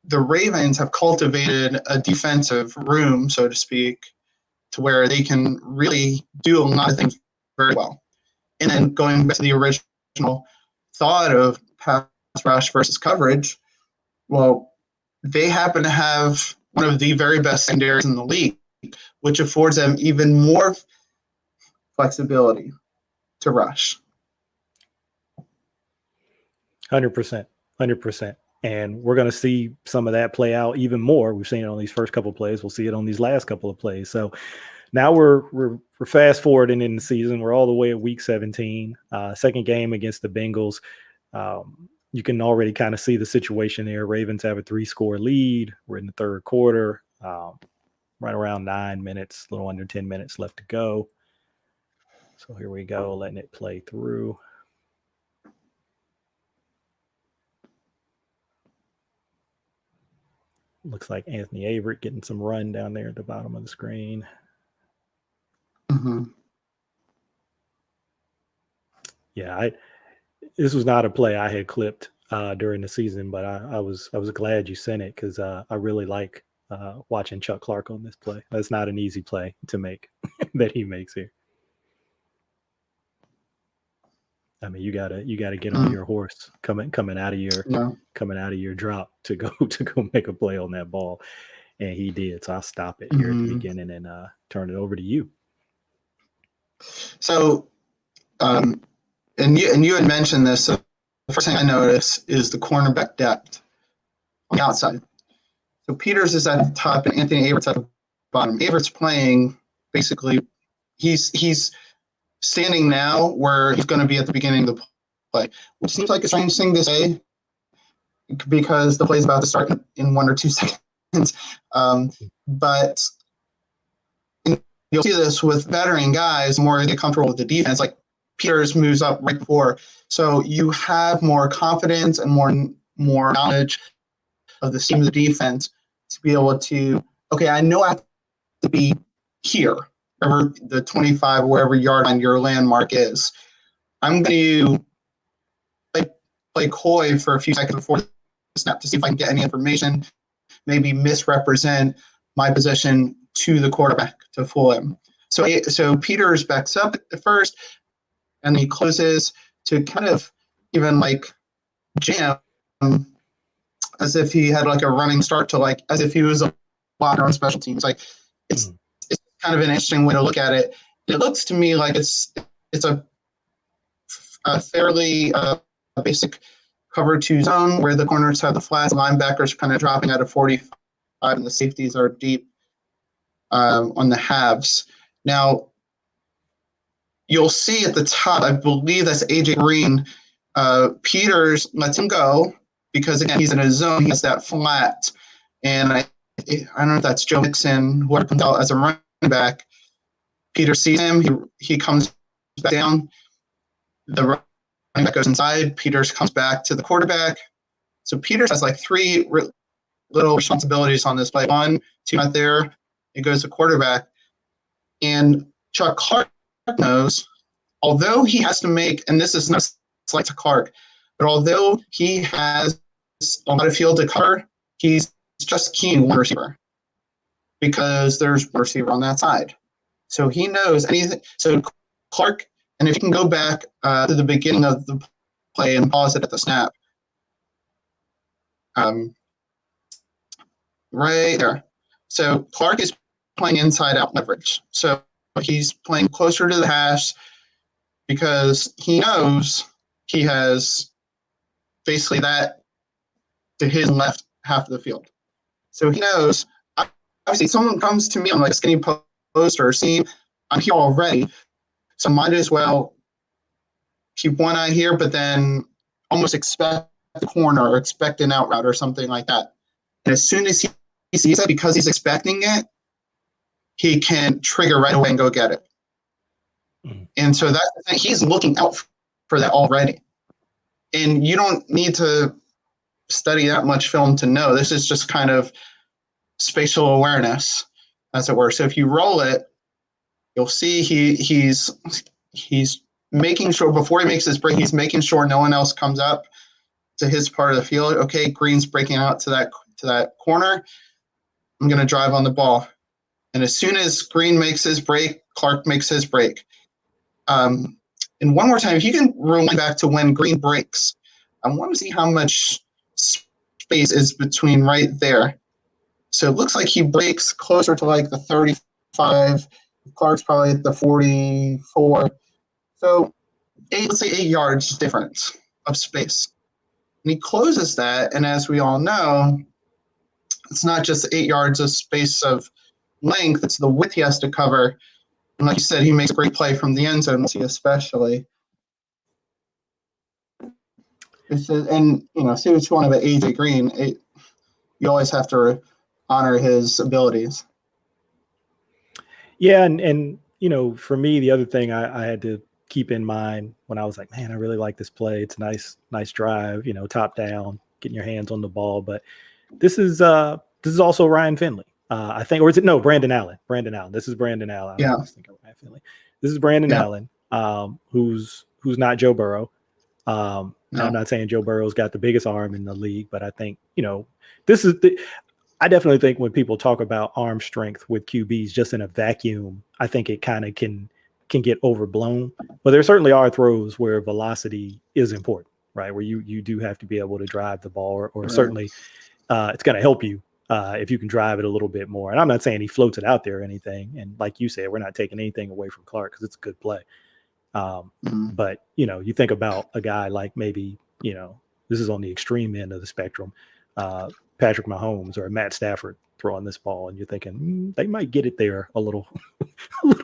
The Ravens have cultivated a defensive room, so to speak, to where they can really do a lot of things very well. And then going back to the original thought of pass rush versus coverage, well, they happen to have one of the very best secondaries in the league, which affords them even more flexibility to rush. 100%, 100%. And we're going to see some of that play out even more. We've seen it on these first couple of plays. We'll see it on these last couple of plays. So now we're fast forwarding in the season. We're all the way at week 17, second game against the Bengals. You can already kind of see the situation there. Ravens have a 3-score lead. We're in the third quarter, right around 9 minutes, a little under 10 minutes left to go. So here we go, letting it play through. Looks like Anthony Averett getting some run down there at the bottom of the screen. Mm-hmm. Yeah, this was not a play I had clipped during the season, but I was glad you sent it because I really like watching Chuck Clark on this play. That's not an easy play to make that he makes here. I mean, you gotta get on your horse coming out of your drop to go make a play on that ball, and he did. So I'll stop it here at the beginning and turn it over to you. So, and you had mentioned this. So the first thing I notice is the cornerback depth on the outside. So Peters is at the top and Anthony Averett's at the bottom. Averett's playing basically. He's standing now where he's going to be at the beginning of the play, which seems like a strange thing to say because the play is about to start in 1 or 2 seconds. But you'll see this with veteran guys, more they get comfortable with the defense. Like Peters moves up right before, so you have more confidence and more knowledge of the scheme of the defense to be able to, okay, I know I have to be here, wherever the 25, wherever yard line your landmark is. I'm going to play coy for a few seconds before the snap to see if I can get any information, maybe misrepresent my position to the quarterback to fool him. So Peters backs up at first, and he closes to kind of even like jam as if he had like a running start to like as if he was a blocker on special teams. Like it's kind of an interesting way to look at it. It looks to me like it's a fairly basic cover 2 zone where the corners have the flats, linebackers kind of dropping out of 45, and the safeties are deep on the halves. Now, you'll see at the top, I believe that's AJ Green. Peters lets him go because, again, he's in a zone. He has that flat. And I don't know if that's Joe Mixon, who comes out as a running back. Peters sees him. He comes back down. The running back goes inside. Peters comes back to the quarterback. So Peters has like 3 little responsibilities on this play. 1, 2 out there. It goes to quarterback. And Chuck Clark knows, although he has to make, and this is not slight to Clark, but although he has a lot of field to cover, he's just keying one receiver because there's one receiver on that side. So he knows anything. So Clark, and if you can go back to the beginning of the play and pause it at the snap, right there. So Clark is playing inside out leverage. So he's playing closer to the hash because he knows he has basically that to his left half of the field. So he knows, obviously, someone comes to me on like a skinny post or a seam, I'm here already, so might as well keep one eye here, but then almost expect the corner or expect an out route or something like that. And as soon as he sees that, because he's expecting it, he can trigger right away and go get it. And so he's looking out for that already. And you don't need to study that much film to know. This is just kind of spatial awareness, as it were. So if you roll it, you'll see he's making sure before he makes his break, he's making sure no one else comes up to his part of the field. Okay, Green's breaking out to that corner. I'm going to drive on the ball. And as soon as Green makes his break, Clark makes his break. And one more time, if you can rewind back to when Green breaks, I want to see how much space is between right there. So it looks like he breaks closer to like the 35. Clark's probably at the 44. So let's say 8 yards difference of space. And he closes that, and as we all know, it's not just 8 yards of space of length, it's the width he has to cover. And like you said, he makes a great play from the end zone, especially. And, see what you want about AJ Green. You always have to honor his abilities. Yeah, and for me, the other thing I had to keep in mind when I was like, man, I really like this play. It's a nice drive, top down, getting your hands on the ball. But this is also Ryan Finley. I think, or is it no Brandon Allen? Brandon Allen. This is Brandon Allen. Yeah. I was thinking Ryan Finley. This is Brandon Allen, who's not Joe Burrow. No. I'm not saying Joe Burrow's got the biggest arm in the league, but I think this is I definitely think when people talk about arm strength with QBs just in a vacuum, I think it kind of can get overblown. But there certainly are throws where velocity is important, right? Where you do have to be able to drive the ball, or certainly it's going to help you if you can drive it a little bit more. And I'm not saying he floats it out there or anything. And like you said, we're not taking anything away from Clark because it's a good play. But, you think about a guy like maybe, this is on the extreme end of the spectrum, Patrick Mahomes or Matt Stafford throwing this ball, and you're thinking they might get it there a little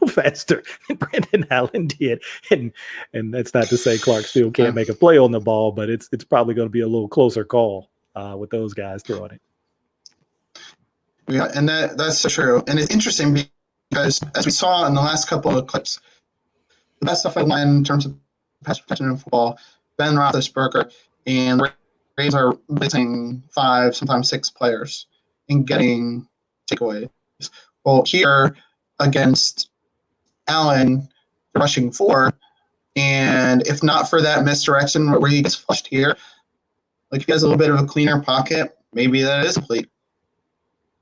faster than Brandon Allen did. And that's not to say Clark still can't make a play on the ball, but it's probably going to be a little closer call with those guys throwing it. Yeah, and that's true. And it's interesting because as we saw in the last couple of clips, the best stuff I learned in terms of pass protection in football, Ben Roethlisberger and Rays are blitzing 5, sometimes 6 players and getting takeaways. Well, here against Allen rushing 4. And if not for that misdirection where he gets flushed here, like if he has a little bit of a cleaner pocket, maybe that is complete.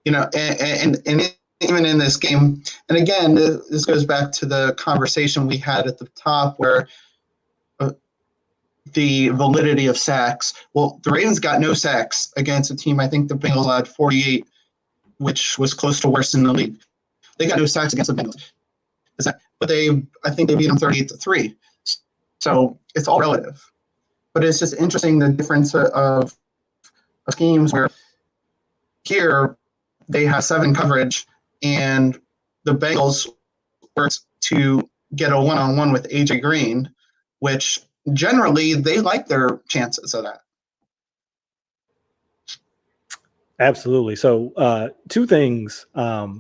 And even in this game, and again, this goes back to the conversation we had at the top where the validity of sacks. Well, the Ravens got no sacks against a team. I think the Bengals had 48, which was close to worst in the league. They got no sacks against the Bengals, but I think they beat them 38-3. So it's all relative. But it's just interesting the difference of schemes where here they have 7 coverage and the Bengals worked to get a one-on-one with AJ Green, which generally they like their chances of that. Absolutely. So 2 things I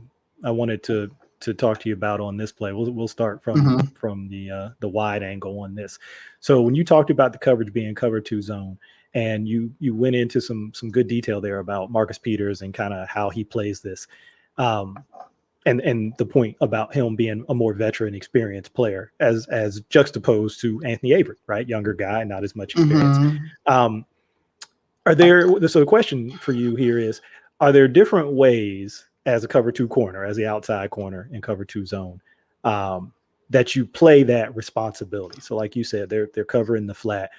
wanted to talk to you about on this play. We'll start from the wide angle on this. So when you talked about the coverage being cover 2 zone, and you went into some good detail there about Marcus Peters and kind of how he plays this, and the point about him being a more veteran, experienced player as juxtaposed to Anthony Avery, right? Younger guy, not as much experience. So the question for you here is, are there different ways as a cover 2 corner, as the outside corner in cover 2 zone, that you play that responsibility? So like you said, they're covering the flat.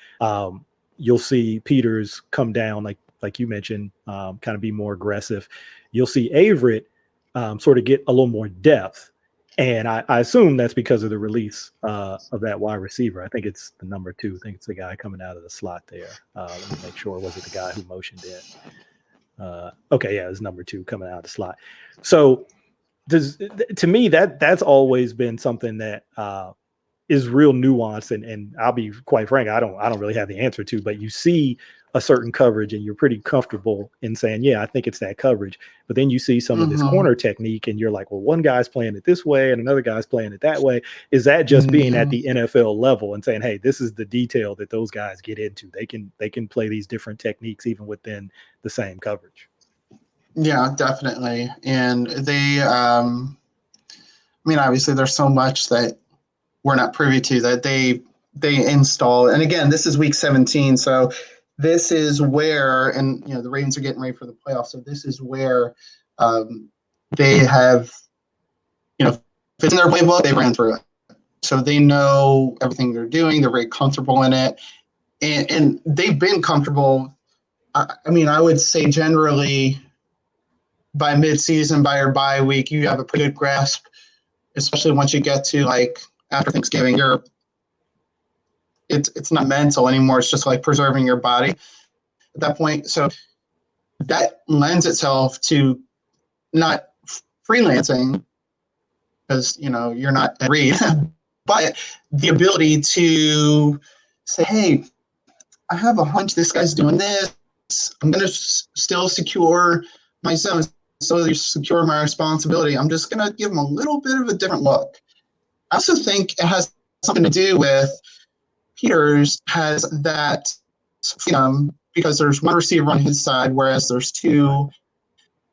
You'll see Peters come down, like you mentioned, kind of be more aggressive. You'll see Averett sort of get a little more depth. And I assume that's because of the release of that wide receiver. I think it's the number 2. I think it's the guy coming out of the slot there. Let me make sure. Was it the guy who motioned in? Okay, yeah, it's number 2 coming out of the slot. So to me, that's always been something that is real nuanced, and I'll be quite frank, I don't really have the answer to, but you see a certain coverage and you're pretty comfortable in saying, yeah, I think it's that coverage. But then you see some of this corner technique and you're like, well, one guy's playing it this way and another guy's playing it that way. Is that just being at the NFL level and saying, hey, this is the detail that those guys get into? They can play these different techniques even within the same coverage. Yeah, definitely. And they, obviously there's so much that we're not privy to that they install. And again, this is week 17. So this is where, and the Ravens are getting ready for the playoffs. So this is where they have, if it's in their playbook, they ran through it. So they know everything they're doing. They're very comfortable in it. And they've been comfortable. I would say generally by mid-season, by your bye week, you have a pretty good grasp, especially once you get to like after Thanksgiving, it's not mental anymore. It's just like preserving your body at that point. So that lends itself to not freelancing because, you're not a read, but the ability to say, hey, I have a hunch this guy's doing this. I'm going to still secure my zone, still secure my responsibility. I'm just going to give him a little bit of a different look. I also think it has something to do with Peters has that freedom because there's one receiver on his side, whereas there's 2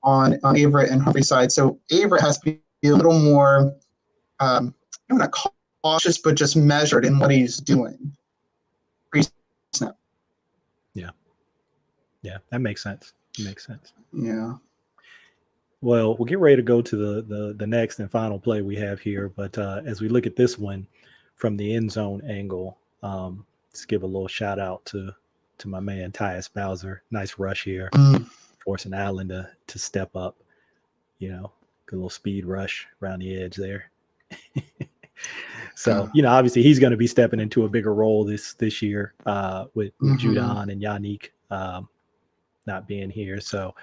on Averett and Humphrey's side. So Averett has to be a little more, I'm not cautious, but just measured in what he's doing. Yeah, that makes sense. Yeah. Well, we'll get ready to go to the next and final play we have here. But as we look at this one from the end zone angle, let's give a little shout out to my man Tyus Bowser. Nice rush here, forcing Allen to step up. Good little speed rush around the edge there. So obviously he's going to be stepping into a bigger role this year with Judon and Yannick not being here. So.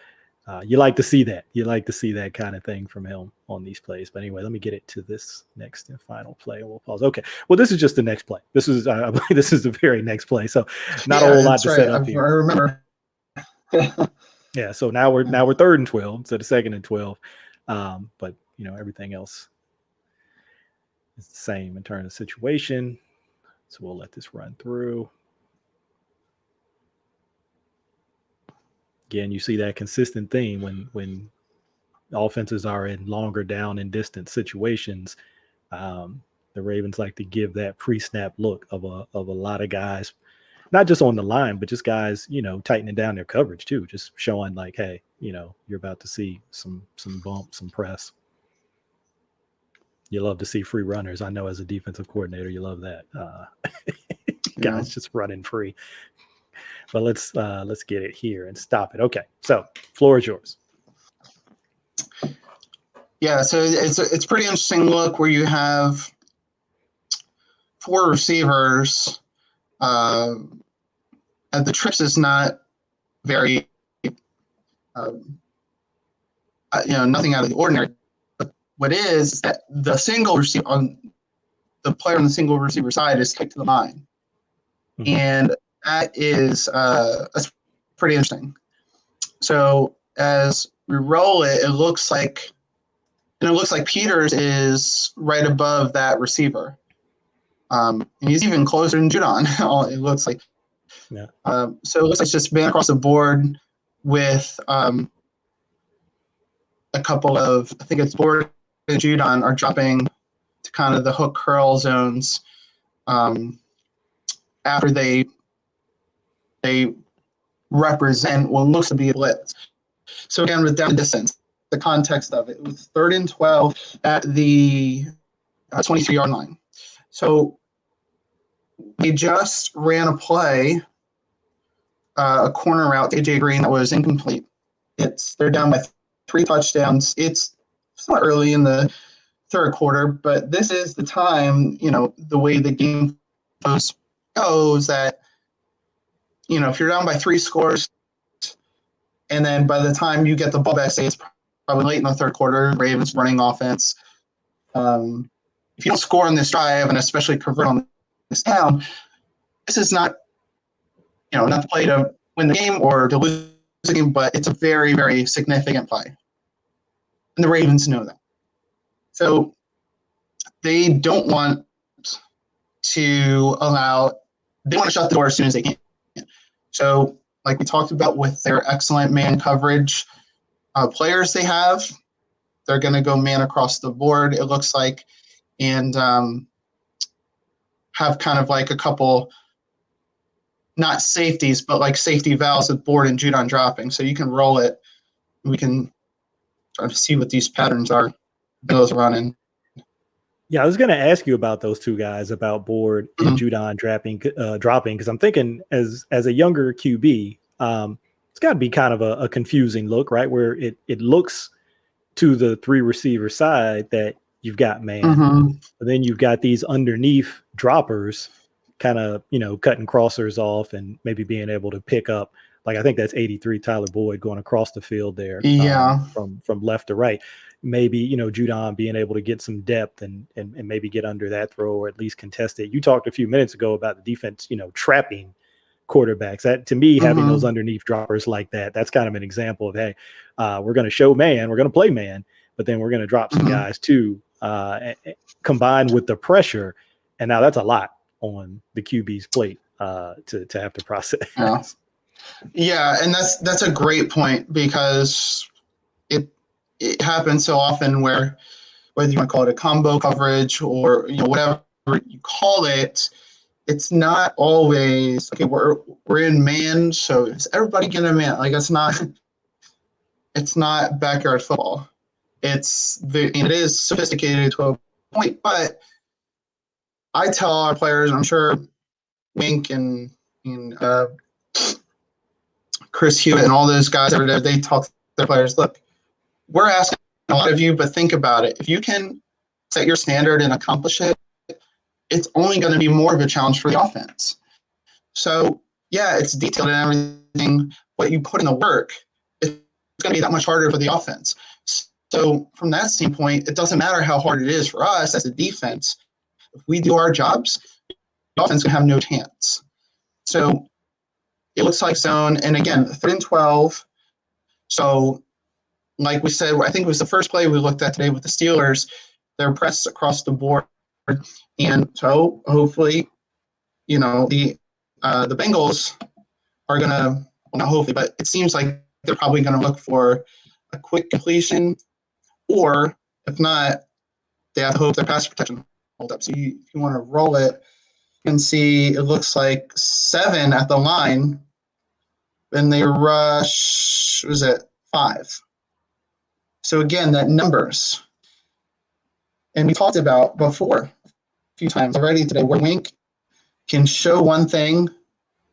You like to see that. You like to see that kind of thing from him on these plays. But anyway, let me get it to this next and final play. We'll pause. Okay. Well, this is just the next play. This is, I believe, this is the very next play. So not a whole lot to set up here. I remember. Yeah. So now we're 3rd and 12 instead of 2nd and 12. But everything else is the same in terms of situation. So we'll let this run through. Again, you see that consistent theme when offenses are in longer down and distance situations. The Ravens like to give that pre-snap look of a lot of guys, not just on the line, but just guys, tightening down their coverage too, just showing like, hey, you're about to see some bump, some press. You love to see free runners. I know as a defensive coordinator, you love that. Guys just running free. But let's get it here and stop it. Okay, so floor is yours. Yeah, so it's pretty interesting look where you have 4 receivers. And the trips is not very, nothing out of the ordinary. But what is that the single receiver on the player on the single receiver side is kicked to the line, and that is that's pretty interesting. So as we roll it, it looks like Peters is right above that receiver. And he's even closer than Judon. It looks like. Yeah. So it looks like it's just man across the board with a couple of, I think it's Board and Judon are dropping to kind of the hook curl zones after they represent what looks to be a blitz. So again, with down the distance, the context of it was 3rd and 12 at the 23-yard line. So they just ran a play, a corner route to AJ Green that was incomplete. They're down by 3 touchdowns. It's not early in the 3rd quarter, but this is the time, the way the game goes that, if you're down by 3 scores, and then by the time you get the ball back, say it's probably late in the 3rd quarter, Ravens running offense. If you don't score on this drive, and especially convert on this down, this is not, not the play to win the game or to lose the game, but it's a very, very significant play. And the Ravens know that. So they don't want to they want to shut the door as soon as they can. So like we talked about with their excellent man coverage players they have, they're going to go man across the board, it looks like, and have kind of like a couple, not safeties, but like safety valves with Board and Judon dropping. So you can roll it. We can try to see what these patterns are. Bill's running. Yeah, I was going to ask you about those 2 guys, about Board and Judon dropping, because I'm thinking as a younger QB, it's got to be kind of a confusing look, right? Where it looks to the 3 receiver side that you've got man, but then you've got these underneath droppers kind of, cutting crossers off and maybe being able to pick up. Like I think that's 83 Tyler Boyd going across the field there, from left to right. Maybe, Judon being able to get some depth and maybe get under that throw or at least contest it. You talked a few minutes ago about the defense, trapping quarterbacks. That to me, having those underneath droppers like that's kind of an example of, hey, we're going to show man, we're going to play man, but then we're going to drop some guys too, combined with the pressure. And now that's a lot on the QB's plate to have to process. Yeah, and that's a great point, because it happens so often where, whether you want to call it a combo coverage or whatever you call it, it's not always okay. We're in man, so is everybody getting a man? Like it's not backyard football. It is sophisticated to a point, but I tell our players, I'm sure Wink and Chris Hewitt and all those guys every day, they talk to their players. Look, we're asking a lot of you, but think about it. If you can set your standard and accomplish it, it's only going to be more of a challenge for the offense. So, yeah, it's detailed and everything. What you put in the work, it's going to be that much harder for the offense. So, from that standpoint, it doesn't matter how hard it is for us as a defense. If we do our jobs, the offense can have no chance. So, it looks like zone. And again, 3rd and 12. So, like we said, I think it was the first play we looked at today with the Steelers. They're pressed across the board. And so hopefully, the Bengals are going to, well, not hopefully, but it seems like they're probably going to look for a quick completion, or if not, they have to hope their pass protection hold up. So you want to roll it and see, it looks like 7 at the line. Then they rush, was it 5? So again, that numbers. And we talked about before a few times already today, where Wink can show one thing,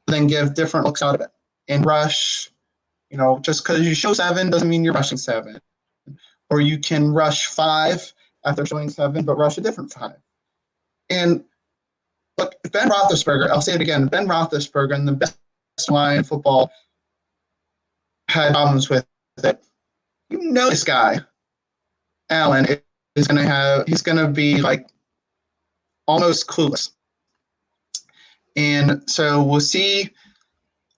then give different looks out of it. And rush, just because you show 7 doesn't mean you're rushing 7. Or you can rush 5 after showing 7, but rush a different 5. And look, Ben Roethlisberger, I'll say it again, Ben Roethlisberger and the best line in football had problems with it. This guy, Allen, is he's going to be like almost clueless. And so we'll see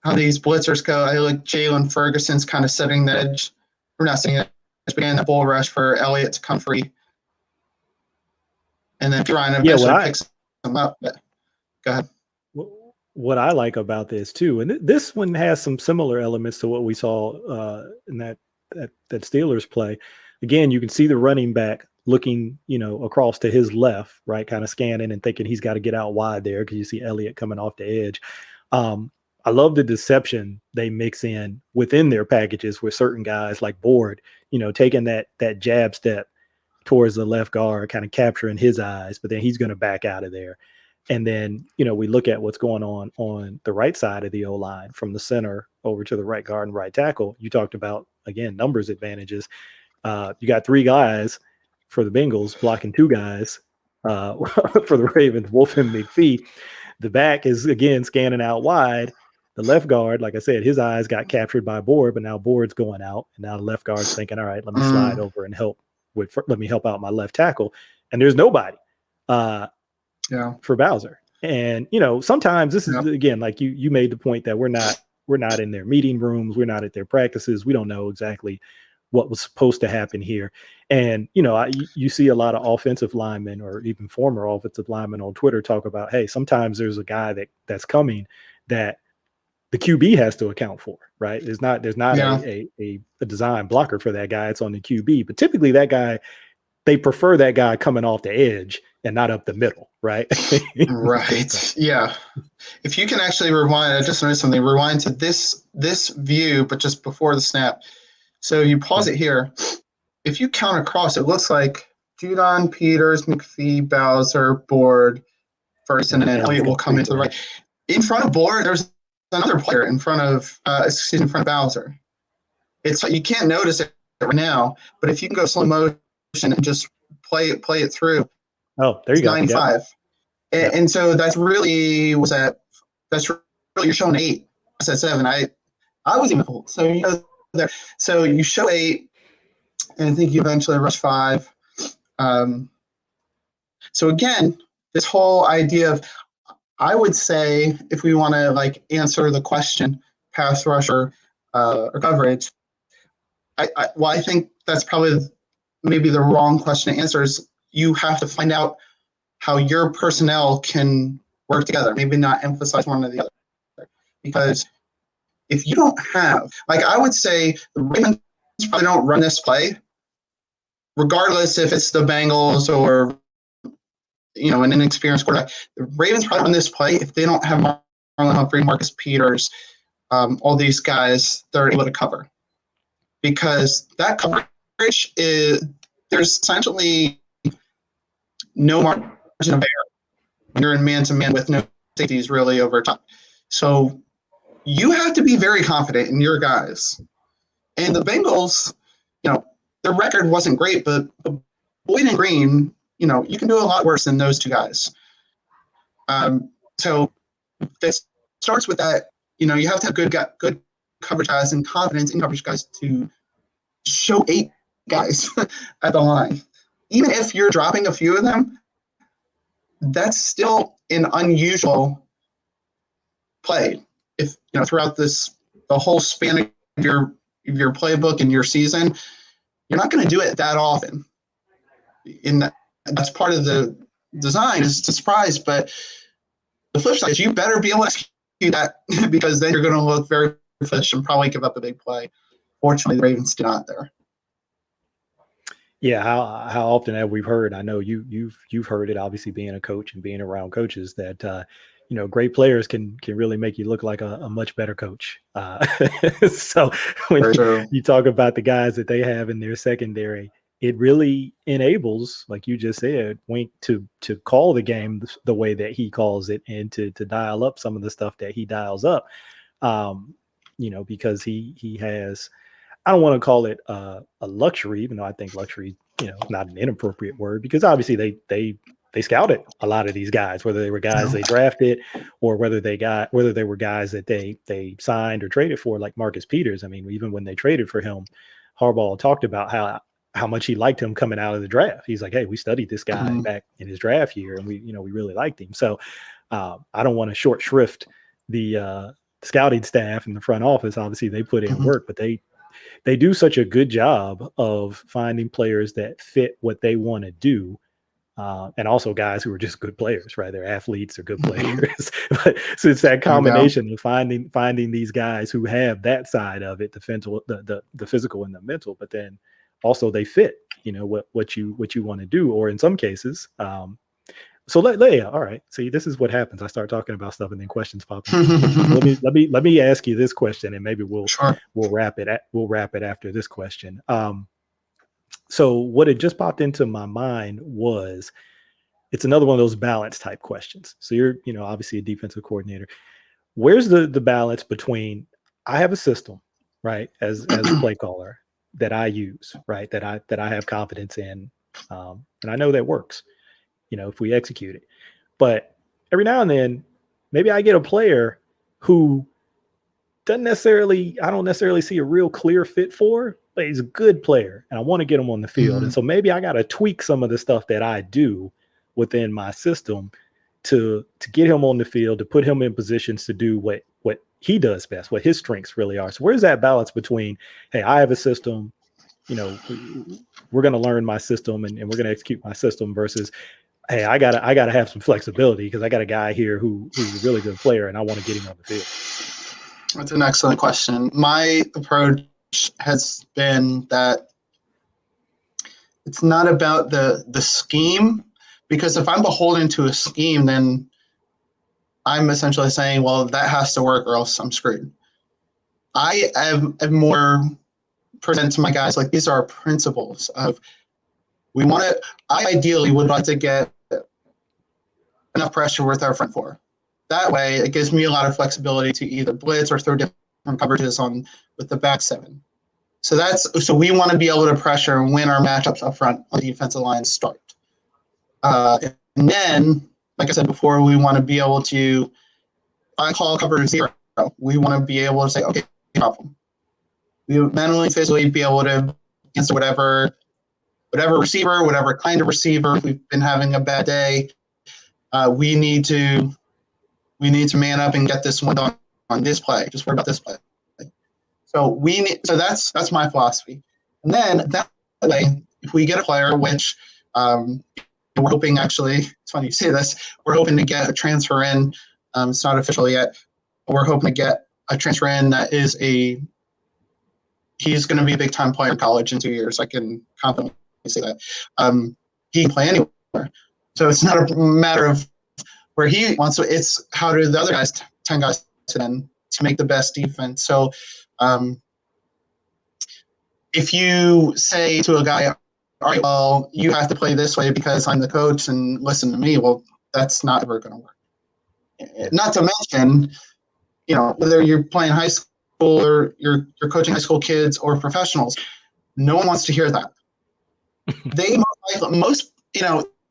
how these blitzers go. I like Jalen Ferguson's kind of setting the edge. We're not setting the edge, began the bull rush for Elliott to come free. And then trying to eventually pick them up. But go ahead. What I like about this too, and this one has some similar elements to what we saw in that Steelers play. Again, you can see the running back looking, across to his left, right, kind of scanning and thinking he's got to get out wide there because you see Elliott coming off the edge. I love the deception they mix in within their packages with certain guys like Board, taking that jab step towards the left guard, kind of capturing his eyes, but then he's going to back out of there. And then, we look at what's going on the right side of the O-line from the center over to the right guard and right tackle. You talked about, again, numbers advantages. You got 3 guys for the Bengals blocking 2 guys for the Ravens, Wolf and McPhee. The back is, again, scanning out wide. The left guard, like I said, his eyes got captured by Board, but now Board's going out. And now the left guard's thinking, all right, let me slide over and let me help out my left tackle. And there's nobody. For Bowser. And, sometimes this is, again, like you made the point that we're not in their meeting rooms. We're not at their practices. We don't know exactly what was supposed to happen here. And, you see a lot of offensive linemen or even former offensive linemen on Twitter talk about, hey, sometimes there's a guy that's coming that the QB has to account for, right? There's not a design blocker for that guy. It's on the QB, but typically that guy, they prefer that guy coming off the edge and not up the middle, right? Right. Yeah. If you can actually rewind, I just noticed something. Rewind to this view, but just before the snap. So you pause it here. If you count across, it looks like Judon, Peters, McPhee, Bowser, Board, Ferguson, and then Elliott will come into the right. In front of Board, there's another player in front of Bowser. It's you can't notice it right now, but if you can go slow motion and just play it through. Oh, there you go. 95. Yep. And so that's really you're showing 8. I said 7. I was even cool. So there. So you show 8, and I think you eventually rush 5. So again, this whole idea of, I would say, if we want to answer the question, pass rush or coverage, I think that's probably maybe the wrong question to answer. Is you have to find out how your personnel can work together. Maybe not emphasize one or the other. Because if you don't have, I would say the Ravens probably don't run this play, regardless if it's the Bengals or, an inexperienced quarterback. The Ravens probably run this play if they don't have Marlon Humphrey, Marcus Peters, all these guys that are able to cover. Because that coverage is, there's essentially no margin of error. You're in man-to-man with no safeties really over top. So you have to be very confident in your guys. And the Bengals, their record wasn't great, but Boyd and Green, you can do a lot worse than those 2 guys. So it starts with that, you have to have good coverage guys and confidence in coverage guys to show 8 guys at the line. Even if you're dropping a few of them, that's still an unusual play. If throughout the whole span of your playbook and your season, you're not going to do it that often. That's part of the design, is to surprise. But the flip side is you better be able to execute that, because then you're going to look very foolish and probably give up a big play. Fortunately, the Ravens did not there. Yeah, how often have we heard? I know you've heard it, obviously being a coach and being around coaches, that great players can really make you look like a much better coach. So when Very you, true. you talk about the guys that they have in their secondary, it really enables, like you just said, Wink to call the game the way that he calls it, and to dial up some of the stuff that he dials up. Um, because he has, I don't want to call it a luxury, even though I think luxury, not an inappropriate word, because obviously they scouted a lot of these guys, whether they were guys Yeah. they drafted or whether they were guys that they signed or traded for, like Marcus Peters. I mean, even when they traded for him, Harbaugh talked about how much he liked him coming out of the draft. He's like, hey, we studied this guy Mhm. back in his draft year, and we really liked him. So I don't want to short shrift the scouting staff in the front office. Obviously, they put in Mhm. work, but they do such a good job of finding players that fit what they want to do. And also guys who are just good players, right? They're athletes, they're good Mhm. players. But so it's that There you go. combination of finding these guys who have that side of it, the physical and the mental, but then also they fit, what you want to do. Or in some cases, so yeah, all right. See, this is what happens. I start talking about stuff and then questions pop into my head. So let me ask you this question, and maybe Sure. we'll wrap it after this question. So what had just popped into my mind was, it's another one of those balance type questions. So you're, obviously a defensive coordinator. Where's the balance between, I have a system, right, as a play caller that I use, right, that I have confidence in, and I know that works, if we execute it. But every now and then, maybe I get a player who I don't necessarily see a real clear fit for, but he's a good player and I want to get him on the field. And Mhm. so maybe I got to tweak some of the stuff that I do within my system to get him on the field, to put him in positions to do what he does best, what his strengths really are. So where's that balance between, hey, I have a system, we're going to learn my system and we're going to execute my system, versus, hey, I gotta have some flexibility because I got a guy here who's a really good player and I want to get him on the field. That's an excellent question. My approach has been that it's not about the scheme, because if I'm beholden to a scheme, then I'm essentially saying, well, that has to work or else I'm screwed. I am more present to my guys like these are principles of, we want to, I ideally would like to get enough pressure with our front four. That way, it gives me a lot of flexibility to either blitz or throw different coverages on with the back seven. So we want to be able to pressure and win our matchups up front on the defensive line start. And then, like I said before, we want to be able to, I call cover 0. We want to be able to say, okay, problem. We mentally, physically be able to answer whatever receiver, whatever kind of receiver. If we've been having a bad day, we need to man up and get this one done on this play. Just worry about this play. So that's my philosophy. And then that way, if we get a player, which we're hoping, actually, it's funny you say this, we're hoping to get a transfer in. It's not official yet. We're hoping to get a transfer in that is he's going to be a big time player in college in 2 years. I can confidently say that. He can play anywhere. So it's not a matter of where he wants to, it's how do the other guys, 10 guys, to make the best defense. So if you say to a guy, all right, well, you have to play this way because I'm the coach and listen to me, well, that's not ever going to work. Yeah. Not to mention, whether you're playing high school or you're coaching high school kids or professionals, no one wants to hear that. They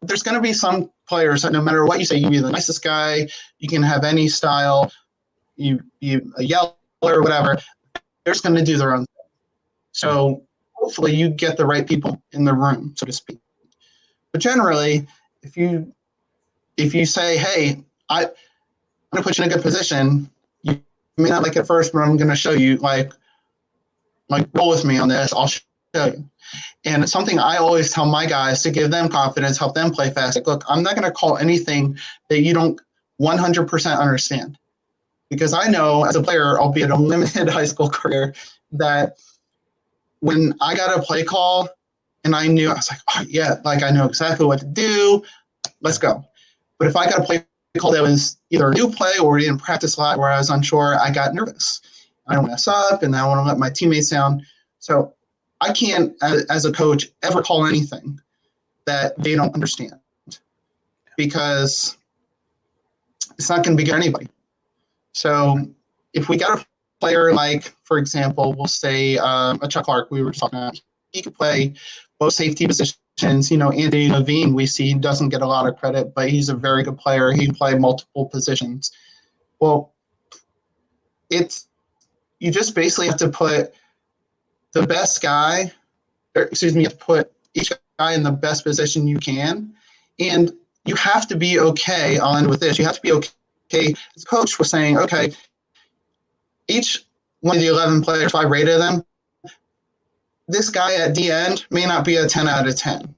there's going to be some players that no matter what you say, you be the nicest guy, you can have any style, you a yeller or whatever, they're just going to do their own thing. So hopefully you get the right people in the room, so to speak. But generally, if you say, hey, I'm going to put you in a good position, you may not like it first, but I'm going to show you, like roll with me on this, I'll show you. And it's something I always tell my guys to give them confidence, help them play fast. Like, look, I'm not going to call anything that you don't 100% understand. Because I know as a player, albeit a limited high school career, that when I got a play call and I knew, I was like, oh yeah, like I know exactly what to do. Let's go. But if I got a play call that was either a new play or we didn't practice a lot where I was unsure, I got nervous. I don't mess up, and I want to let my teammates down. So I can't, as a coach, ever call anything that they don't understand, because it's not going to be good for anybody. So if we got a player like, for example, we'll say a Chuck Clark, we were just talking about, he could play both safety positions. Anthony Levine, we see, doesn't get a lot of credit, but he's a very good player. He can play multiple positions. Well, you just basically have to put the best guy, you have to put each guy in the best position you can. And you have to be okay, I'll end with this, you have to be okay, as coach was saying, okay, each one of the 11 players, if I rated them, this guy at the end may not be a 10 out of 10.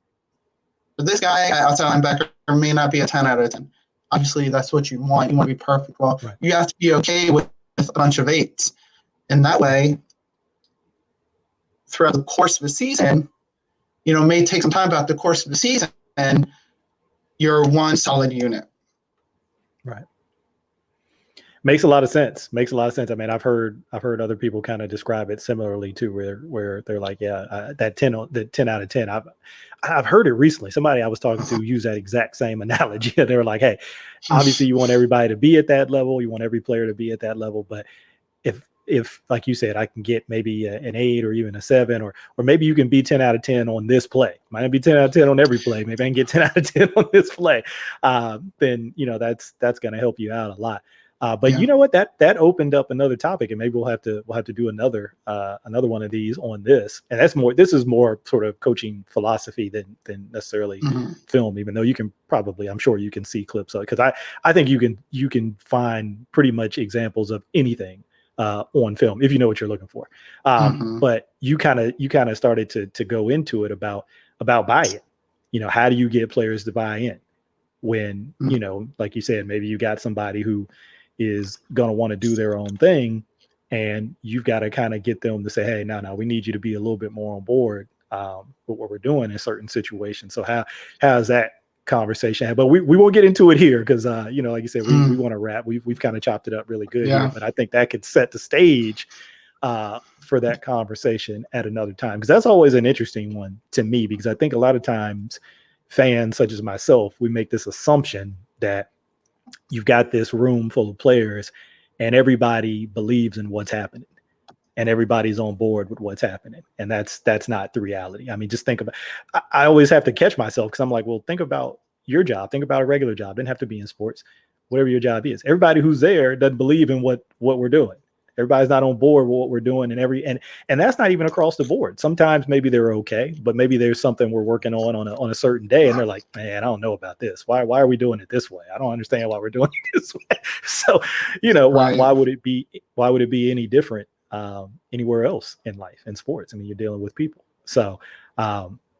But this guy at outside linebacker may not be a 10 out of 10. Obviously, that's what you want. You want to be perfect. Well, you have to be okay with a bunch of 8s. And that way, throughout the course of the season, may take some time about the course of the season, and you're one solid unit. Right. Makes a lot of sense. I mean, I've heard other people kind of describe it similarly too, where they're like, yeah, that 10 out of 10. I've heard it recently. Somebody I was talking to used that exact same analogy. They were like, hey, obviously you want everybody to be at that level. You want every player to be at that level. But if like you said, I can get maybe an 8 or even a 7, or maybe you can be 10 out of 10 on this play. Might not be 10 out of 10 on every play. Maybe I can get 10 out of 10 on this play. Then, that's going to help you out a lot. But you know what, that opened up another topic, and maybe we'll have to do another one of these on this. And this is more sort of coaching philosophy than necessarily film, even though you can probably, I'm sure you can see clips of it, because I think you can find pretty much examples of anything on film if you know what you're looking for. But you kind of started to go into it about buy-in. How do you get players to buy in when, like you said, maybe you got somebody who is going to want to do their own thing, and you've got to kind of get them to say, hey, no, we need you to be a little bit more on board with what we're doing in certain situations. So how's that conversation? But we won't get into it here because like you said, we want to wrap. We've kind of chopped it up really good here, but I think that could set the stage for that conversation at another time, because that's always an interesting one to me, because I think a lot of times fans such as myself, we make this assumption that you've got this room full of players and everybody believes in what's happening and everybody's on board with what's happening. And that's not the reality. I mean, just think about, I always have to catch myself, because I'm like, well, think about your job. Think about a regular job. Didn't have to be in sports, whatever your job is. Everybody who's there doesn't believe in what we're doing. Everybody's not on board with what we're doing, and that's not even across the board. Sometimes maybe they're okay, but maybe there's something we're working on a certain day, and they're like, man, I don't know about this. Why are we doing it this way? I don't understand why we're doing it this way. So, why would it be any different anywhere else in life, in sports? I mean, you're dealing with people. So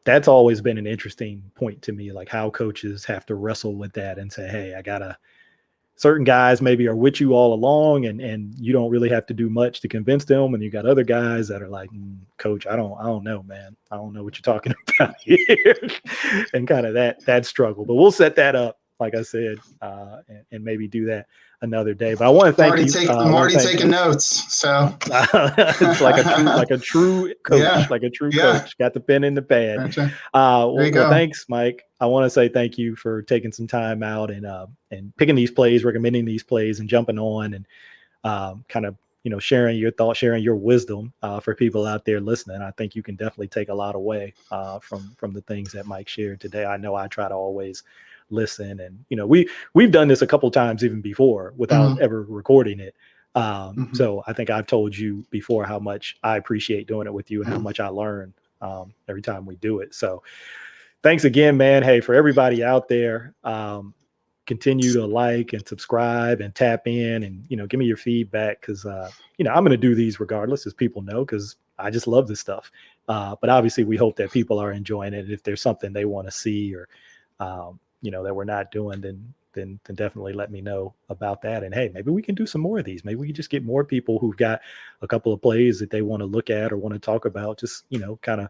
that's always been an interesting point to me, like how coaches have to wrestle with that and say, hey, certain guys maybe are with you all along, and you don't really have to do much to convince them. And you got other guys that are like, coach, I don't know, man. I don't know what you're talking about here. And kind of that struggle, but we'll set that up, like I said, and maybe do that another day. But I want to thank you. I'm already taking notes. So it's like a true coach, coach. Got the pen in the pad. Gotcha. Well, thanks, Mike. I want to say thank you for taking some time out and picking these plays, recommending these plays, and jumping on and kind of sharing your thoughts, sharing your wisdom for people out there listening. I think you can definitely take a lot away from the things that Mike shared today. I know I try to always listen, and we've done this a couple times even before without ever recording it. So I think I've told you before how much I appreciate doing it with you and how much I learn every time we do it. So thanks again, man. Hey, for everybody out there, continue to like and subscribe and tap in and, give me your feedback. Cause I'm going to do these regardless, as people know, cause I just love this stuff. But obviously we hope that people are enjoying it. If there's something they want to see or, that we're not doing, then definitely let me know about that. And hey, maybe we can do some more of these. Maybe we can just get more people who've got a couple of plays that they want to look at or want to talk about, just, kind of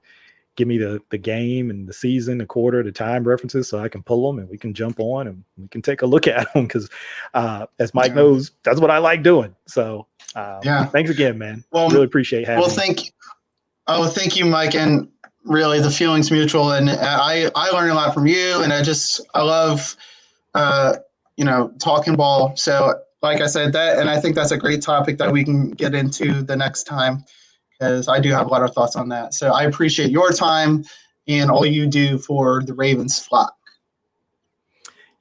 give me the game and the season, the quarter, the time references, so I can pull them and we can jump on and we can take a look at them. Because as Mike knows, that's what I like doing. So thanks again, man. Well, really appreciate having you. Thank you, Mike. And really, the feeling's mutual. And I learned a lot from you. And I love, talking ball. So, like I said, and I think that's a great topic that we can get into the next time, because I do have a lot of thoughts on that. So I appreciate your time and all you do for the Ravens flock.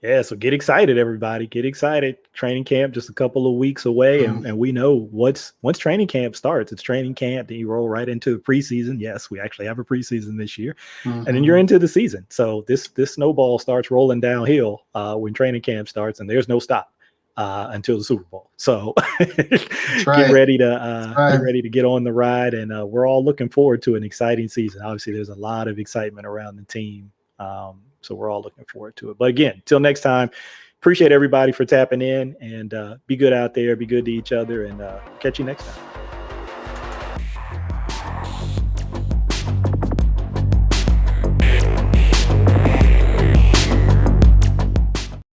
Yeah, so get excited, everybody. Get excited. Training camp just a couple of weeks away, and we know once training camp starts, it's training camp. Then you roll right into the preseason. Yes, we actually have a preseason this year, and then you're into the season. So this snowball starts rolling downhill when training camp starts, and there's no stop until the Super Bowl. So get ready to get on the ride, and we're all looking forward to an exciting season. Obviously, there's a lot of excitement around the team. So we're all looking forward to it. But again, till next time, appreciate everybody for tapping in, and be good out there, be good to each other, and catch you next time.